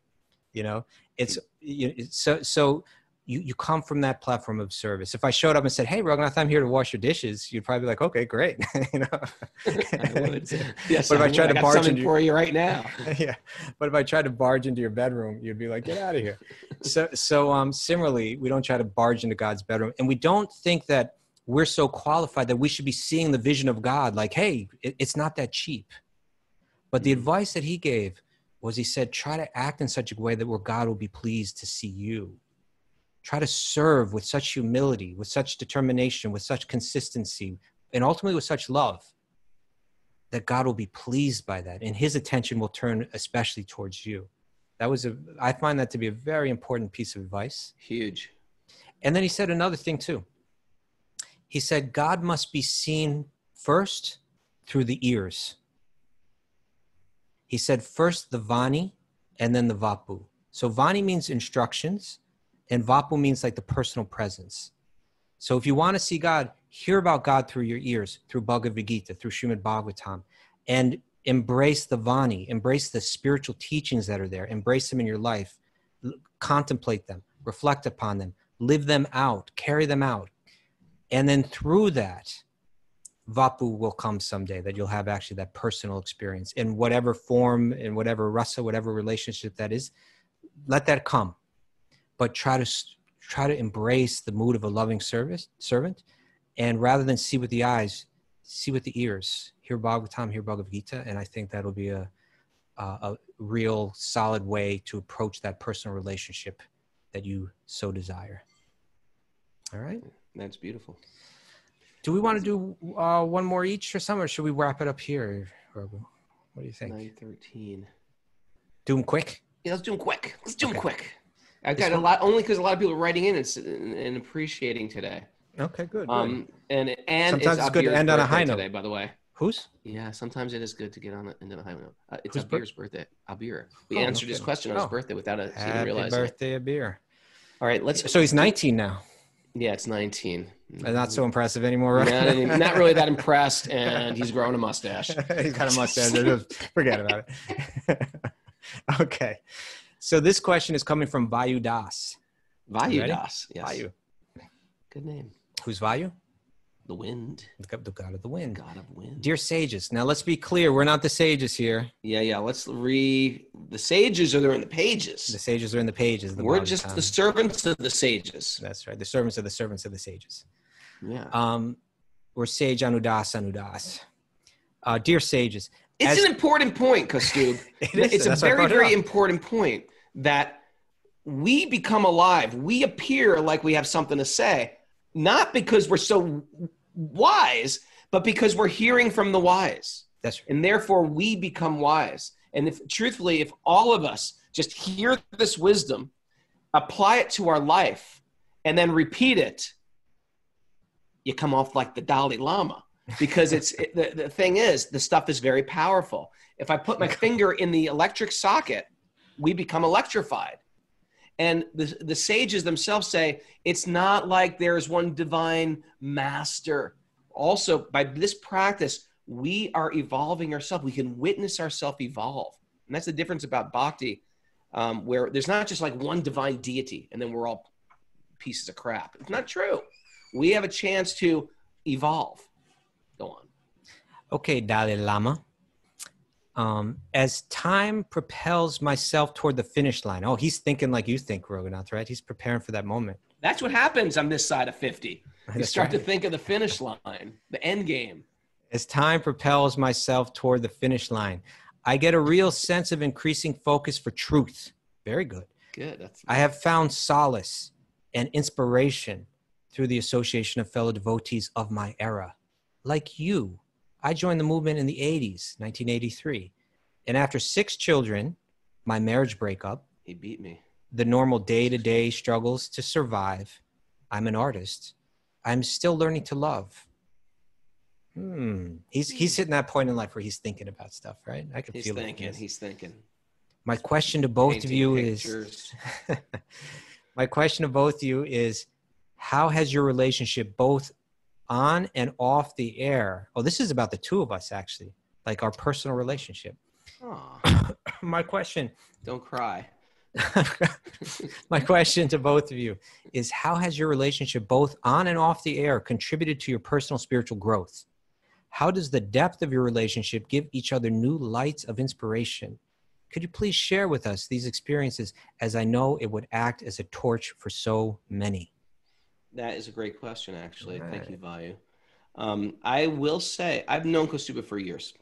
Speaker 3: It's so you come from that platform of service. If I showed up and said, hey, Raghunath, I'm here to wash your dishes, you'd probably be like, okay, great.
Speaker 2: I would. Yes,
Speaker 3: but if I tried to barge into
Speaker 2: for you right now.
Speaker 3: Yeah. But if I tried to barge into your bedroom, you'd be like, get out of here. So similarly, we don't try to barge into God's bedroom, and we don't think that we're so qualified that we should be seeing the vision of God. Like, hey, it's not that cheap. But the advice that he gave was, he said, try to act in such a way that where God will be pleased to see you. Try to serve with such humility, with such determination, with such consistency, and ultimately with such love, that God will be pleased by that, and his attention will turn especially towards you. I find that to be a very important piece of advice.
Speaker 2: Huge.
Speaker 3: And then he said another thing too. He said, God must be seen first through the ears. He said first the Vani and then the Vapu. So Vani means instructions, and Vapu means like the personal presence. So if you want to see God, hear about God through your ears, through Bhagavad Gita, through Srimad Bhagavatam, and embrace the Vani, embrace the spiritual teachings that are there, embrace them in your life, contemplate them, reflect upon them, live them out, carry them out. And then through that, Vapu will come someday, that you'll have actually that personal experience in whatever form, in whatever rasa, whatever relationship that is. Let that come, but try to embrace the mood of a loving servant, and rather than see with the eyes, see with the ears. Hear Bhagavatam, hear Bhagavad Gita, and I think that'll be a real solid way to approach that personal relationship that you so desire. All right,
Speaker 2: that's beautiful.
Speaker 3: Do we want to do one more each or something, or should we wrap it up here, Raghu? What do you think?
Speaker 2: 9:13.
Speaker 3: Do them quick?
Speaker 2: Yeah, let's do them quick. I've got a lot, only because a lot of people are writing in and appreciating today.
Speaker 3: Okay, good.
Speaker 2: And
Speaker 3: sometimes it's good to end on a high note
Speaker 2: today, by the way.
Speaker 3: Whose?
Speaker 2: Yeah, sometimes it is good to end on a high note. It's
Speaker 3: Whose
Speaker 2: Abir's birthday. Abir. We answered his question on his birthday without even realizing.
Speaker 3: Happy birthday, Abir.
Speaker 2: All right, let's.
Speaker 3: So he's 19 now.
Speaker 2: Yeah, it's 19.
Speaker 3: Not so impressive anymore, right?
Speaker 2: Not really that impressed, and he's growing a mustache.
Speaker 3: He's got a mustache. Forget about it. Okay. So this question is coming from Vayu Das.
Speaker 2: Vayu Das. Yes.
Speaker 3: Vayu.
Speaker 2: Good name.
Speaker 3: Who's Vayu?
Speaker 2: The wind.
Speaker 3: The god of the wind.
Speaker 2: God of wind.
Speaker 3: Dear sages. Now let's be clear. We're not the sages here.
Speaker 2: Yeah. Let's read. The sages are there in the pages.
Speaker 3: The sages are in the pages.
Speaker 2: We're just the servants of the sages.
Speaker 3: That's right. The servants of the servants of the sages.
Speaker 2: Yeah.
Speaker 3: We're sage anudas. Dear sages.
Speaker 2: It's an important point, Kaustubh. It's a very, very important point that we become alive. We appear like we have something to say, not because we're so wise, but because we're hearing from the wise.
Speaker 3: That's right.
Speaker 2: And therefore we become wise. And if truthfully, if all of us just hear this wisdom, apply it to our life, and then repeat it, you come off like the Dalai Lama. Because the thing is, the stuff is very powerful. If I put my finger in the electric socket, we become electrified. And the sages themselves say, it's not like there's one divine master. Also, by this practice, we are evolving ourselves. We can witness ourselves evolve. And that's the difference about bhakti, where there's not just like one divine deity, and then we're all pieces of crap. It's not true. We have a chance to evolve. Go on.
Speaker 3: Okay, Dalai Lama. As time propels myself toward the finish line. Oh, he's thinking like you think, Raghunath, right? He's preparing for that moment.
Speaker 2: That's what happens on this side of 50. You start
Speaker 3: right.
Speaker 2: to think of the finish line, the end game.
Speaker 3: As time propels myself toward the finish line, I get a real sense of increasing focus for truth. Very good.
Speaker 2: Good.
Speaker 3: I have found solace and inspiration through the association of fellow devotees of my era. Like you, I joined the movement in the 80s, 1983. And after 6 children, my marriage breakup,
Speaker 2: He beat me.
Speaker 3: the normal day-to-day struggles to survive, I'm an artist. I'm still learning to love. He's hitting that point in life where he's thinking about stuff, right? I can feel it.
Speaker 2: He's thinking.
Speaker 3: My question to both of you
Speaker 2: pictures.
Speaker 3: is, my question to both of you is, how has your relationship both on and off the air? Oh, this is about the two of us, actually, like our personal relationship. My question.
Speaker 2: Don't cry.
Speaker 3: My question to both of you is, how has your relationship both on and off the air contributed to your personal spiritual growth? How does the depth of your relationship give each other new lights of inspiration? Could you please share with us these experiences, as I know it would act as a torch for so many?
Speaker 2: That is a great question, actually.
Speaker 3: Right.
Speaker 2: Thank you, Vayu. I will say, I've known Kaustubha for years.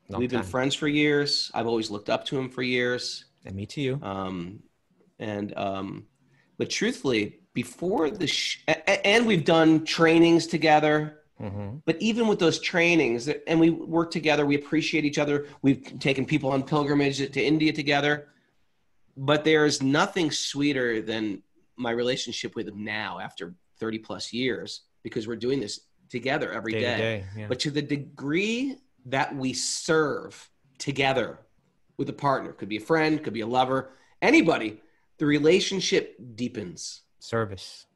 Speaker 2: We've been friends for years. I've always looked up to him for years.
Speaker 3: And me to you.
Speaker 2: But truthfully, before and we've done trainings together. But even with those trainings, and we work together, we appreciate each other. We've taken people on pilgrimage to India together. But there's nothing sweeter than my relationship with him now after 30 plus years, because we're doing this together every day.
Speaker 3: Yeah.
Speaker 2: But to the degree that we serve together with a partner, could be a friend, could be a lover, anybody, the relationship deepens.
Speaker 3: Service.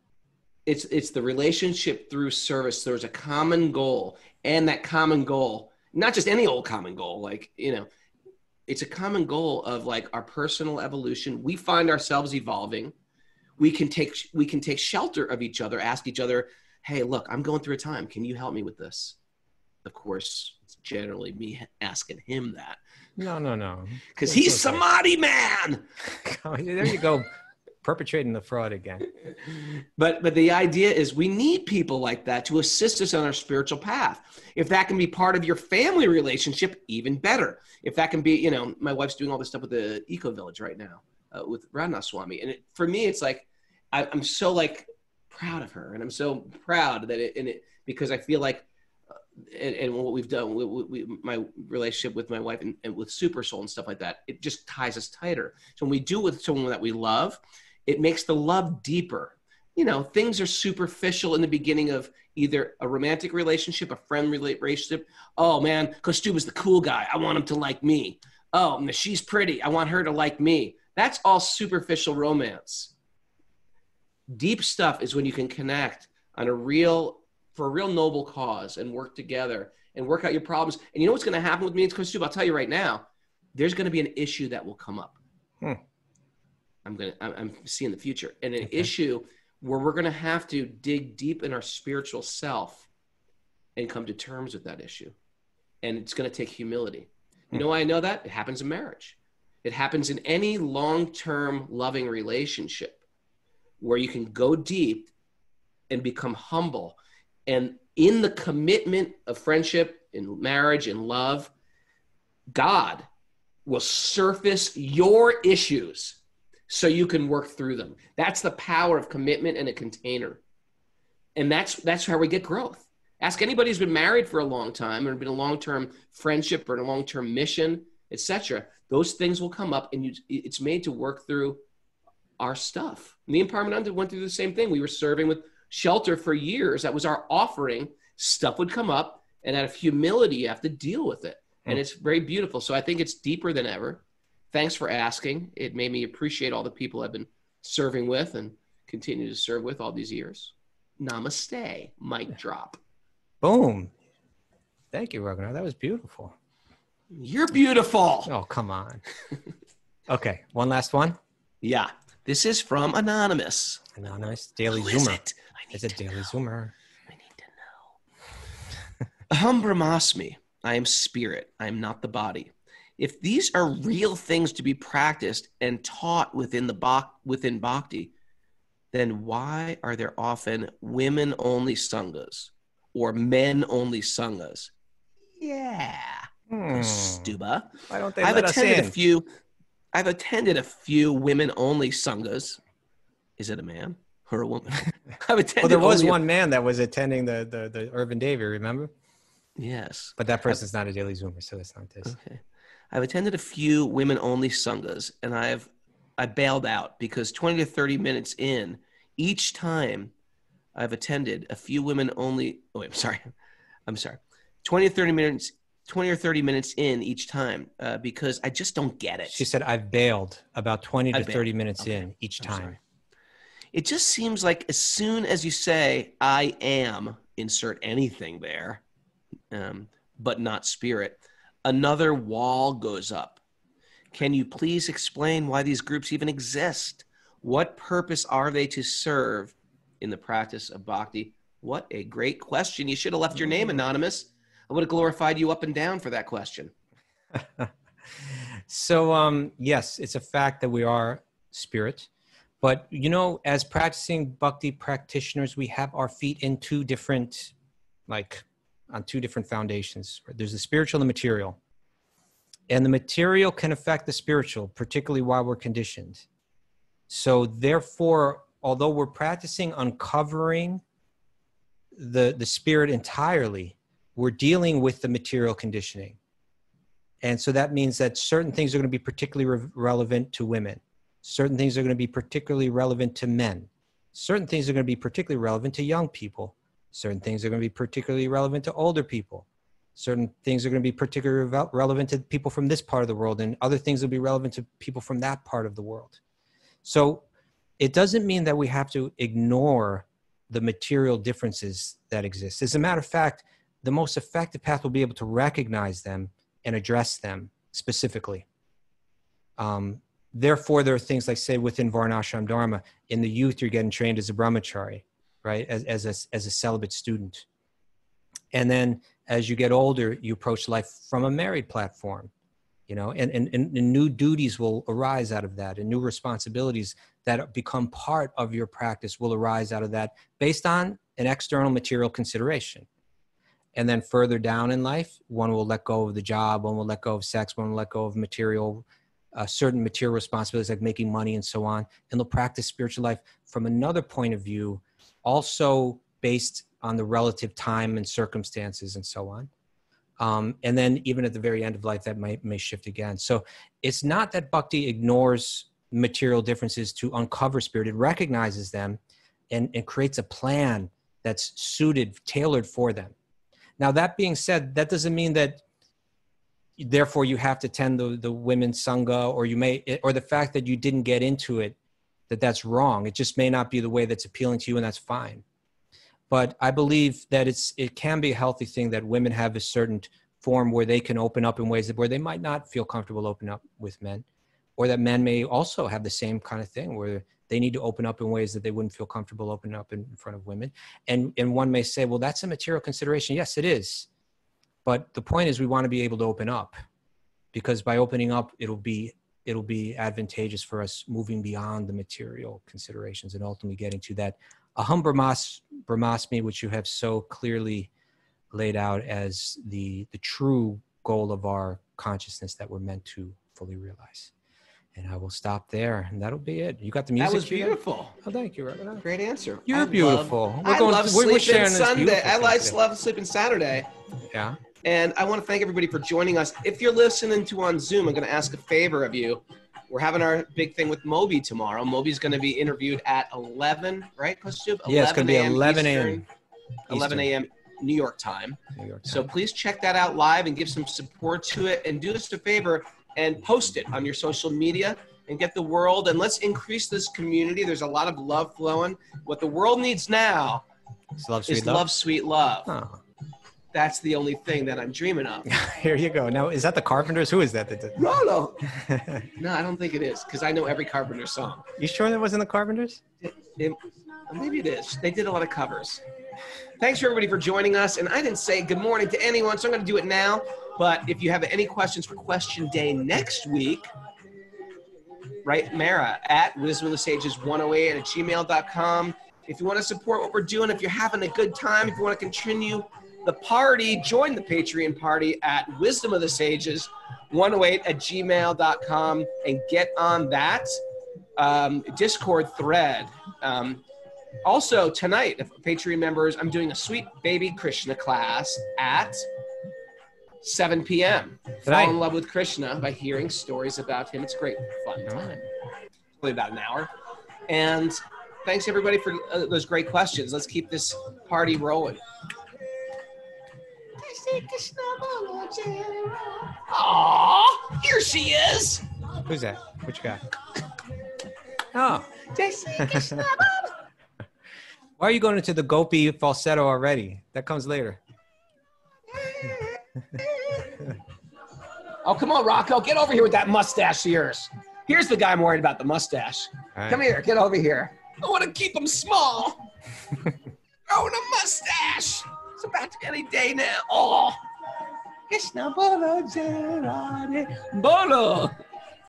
Speaker 2: It's the relationship through service. There's a common goal, and that common goal, not just any old common goal, like, it's a common goal of like our personal evolution. We find ourselves evolving. We can take shelter of each other, ask each other, hey, look, I'm going through a time. Can you help me with this? Of course, it's generally me asking him that.
Speaker 3: No.
Speaker 2: Because he's Samadhi man.
Speaker 3: There you go. Perpetrating the fraud again.
Speaker 2: But the idea is we need people like that to assist us on our spiritual path. If that can be part of your family relationship, even better. If that can be, my wife's doing all this stuff with the Eco Village right now with Raghunath Swami. And for me, it's like, I'm so like proud of her. And I'm so proud that because I feel like, and what we've done, my relationship with my wife and with Super Soul and stuff like that, it just ties us tighter. So when we do it with someone that we love, it makes the love deeper. Things are superficial in the beginning of either a romantic relationship, a friend relationship. Oh man, Kaustubha's the cool guy. I want him to like me. Oh, she's pretty. I want her to like me. That's all superficial romance. Deep stuff is when you can connect on for a real noble cause and work together and work out your problems. And you know what's going to happen with me and Kaustubha? I'll tell you right now, there's going to be an issue that will come up. I'm seeing the future, and an issue where we're going to have to dig deep in our spiritual self and come to terms with that issue. And it's going to take humility. You know why I know that? It happens in marriage. It happens in any long-term loving relationship where you can go deep and become humble. And in the commitment of friendship, in marriage, in love, God will surface your issues so you can work through them. That's the power of commitment in a container. And that's how we get growth. Ask anybody who's been married for a long time or been a long-term friendship or a long-term mission, etc. Those things will come up, and it's made to work through our stuff. Me and Parmananda went through the same thing. We were serving with shelter for years. That was our offering. Stuff would come up, and out of humility, you have to deal with it. And it's very beautiful. So I think it's deeper than ever. Thanks for asking. It made me appreciate all the people I've been serving with and continue to serve with all these years. Namaste. Mic drop.
Speaker 3: Boom. Thank you, Raghunath. That was beautiful.
Speaker 2: You're beautiful.
Speaker 3: Oh, come on. Okay, one last one.
Speaker 2: Yeah. This is from Anonymous.
Speaker 3: Anonymous. Daily
Speaker 2: Who is
Speaker 3: Zoomer.
Speaker 2: it?
Speaker 3: It's a Daily Zoomer.
Speaker 2: I need to know. Aham Brahmasmi. I am spirit. I am not the body. If these are real things to be practiced and taught within Bhakti, then why are there often women-only sanghas or men-only sanghas? Yeah. Kaustubha.
Speaker 3: Why don't they let us in?
Speaker 2: I've attended a few women-only sanghas. Is it a man or a woman? I've attended.
Speaker 3: Well, there was one man that was attending the Urban Davy, remember?
Speaker 2: Yes.
Speaker 3: But that person's not a Daily Zoomer, so that's not this.
Speaker 2: Okay. I've attended a few women-only sanghas, and I bailed out because 20 to 30 minutes in, each time I've attended a few women-only. Oh, wait, I'm sorry. 20 or 30 minutes in each time because I just don't get it.
Speaker 3: She said, I've bailed about 20 to 30 minutes in each time.
Speaker 2: Sorry. It just seems like as soon as you say, I am, insert anything there, but not spirit, another wall goes up. Can you please explain why these groups even exist? What purpose are they to serve in the practice of bhakti? What a great question. You should have left your name anonymous. I would have glorified you up and down for that question.
Speaker 3: So, yes, it's a fact that we are spirit. But, you know, as practicing bhakti practitioners, we have our feet in two different foundations. There's the spiritual and the material. And the material can affect the spiritual, particularly while we're conditioned. So therefore, although we're practicing uncovering the spirit entirely, we're dealing with the material conditioning. And so that means that certain things are going to be particularly relevant to women. Certain things are going to be particularly relevant to men. Certain things are going to be particularly relevant to young people. Certain things are going to be particularly relevant to older people. Certain things are going to be particularly relevant to people from this part of the world, and other things will be relevant to people from that part of the world. So it doesn't mean that we have to ignore the material differences that exist. As a matter of fact, the most effective path will be able to recognize them and address them specifically. Therefore, there are things like, say, within Varnashram Dharma, in the youth, you're getting trained as a brahmachari, right? As a celibate student. And then as you get older, you approach life from a married platform, you know, and new duties will arise out of that, and new responsibilities that become part of your practice will arise out of that based on an external material consideration. And then further down in life, one will let go of the job, one will let go of sex, one will let go of certain material responsibilities like making money and so on. And they'll practice spiritual life from another point of view, also based on the relative time and circumstances and so on. And then even at the very end of life, that may shift again. So it's not that bhakti ignores material differences to uncover spirit. It recognizes them and creates a plan that's suited, tailored for them. Now, that being said, that doesn't mean that therefore you have to attend the women's sangha, or the fact that you didn't get into it, that's wrong. It just may not be the way that's appealing to you, and that's fine. But I believe that it can be a healthy thing that women have a certain form where they can open up in ways where they might not feel comfortable opening up with men. or that men may also have the same kind of thing where they need to open up in ways that they wouldn't feel comfortable opening up in front of women. And one may say, well, that's a material consideration. Yes, it is. But the point is we want to be able to open up, because by opening up, it'll be advantageous for us moving beyond the material considerations and ultimately getting to that aham brahmasmi, which you have so clearly laid out as the true goal of our consciousness that we're meant to fully realize. And I will stop there, and that'll be it. You got the music?
Speaker 2: That was beautiful.
Speaker 3: Oh, thank you, Raghunath.
Speaker 2: Great answer.
Speaker 3: You're beautiful.
Speaker 2: I love sleeping Sunday. I
Speaker 3: love
Speaker 2: love sleeping Saturday.
Speaker 3: Yeah.
Speaker 2: And I want to thank everybody for joining us. If you're listening to on Zoom, I'm going to ask a favor of you. We're having our big thing with Moby tomorrow. Moby's going to be interviewed at 11, right, Kaustubha?
Speaker 3: Yeah, it's going to be 11 a.m.
Speaker 2: 11 a.m. New York time.
Speaker 3: New York time.
Speaker 2: So please check that out live and give some support to it. And do us a favor and post it on your social media and get the world. And let's increase this community. There's a lot of love flowing. What the world needs now
Speaker 3: is love,
Speaker 2: sweet love.
Speaker 3: Oh.
Speaker 2: That's the only thing that I'm dreaming of.
Speaker 3: Here you go. Now, is that the Carpenters? Who is that?
Speaker 2: No. No, I don't think it is, because I know every Carpenter song.
Speaker 3: You sure that wasn't the Carpenters?
Speaker 2: Maybe it is. They did a lot of covers. Thanks for everybody for joining us. And I didn't say good morning to anyone, so I'm going to do it now. But if you have any questions for Question Day next week, right, Mara, at wisdomofthesages108@gmail.com. If you want to support what we're doing, if you're having a good time, if you want to continue the party, join the Patreon party at wisdomofthesages108@gmail.com and get on that Discord thread. Also, tonight, if Patreon members, I'm doing a Sweet Baby Krishna class at 7 p.m. Fall in love with Krishna by hearing stories about him. It's great fun time. Only about an hour. And thanks, everybody, for those great questions. Let's keep this party rolling. Aww, here she is.
Speaker 3: Who's that? Which guy? Oh. Why are you going into the Gopi falsetto already? That comes later.
Speaker 2: Oh, come on, Rocco. Get over here with that mustache of yours. Here's the guy I'm worried about, the mustache.
Speaker 3: Right.
Speaker 2: Come here. Get over here. I want to keep him small. Growing a mustache. It's about to be any day now. Oh. Krishna Bolo Bolo.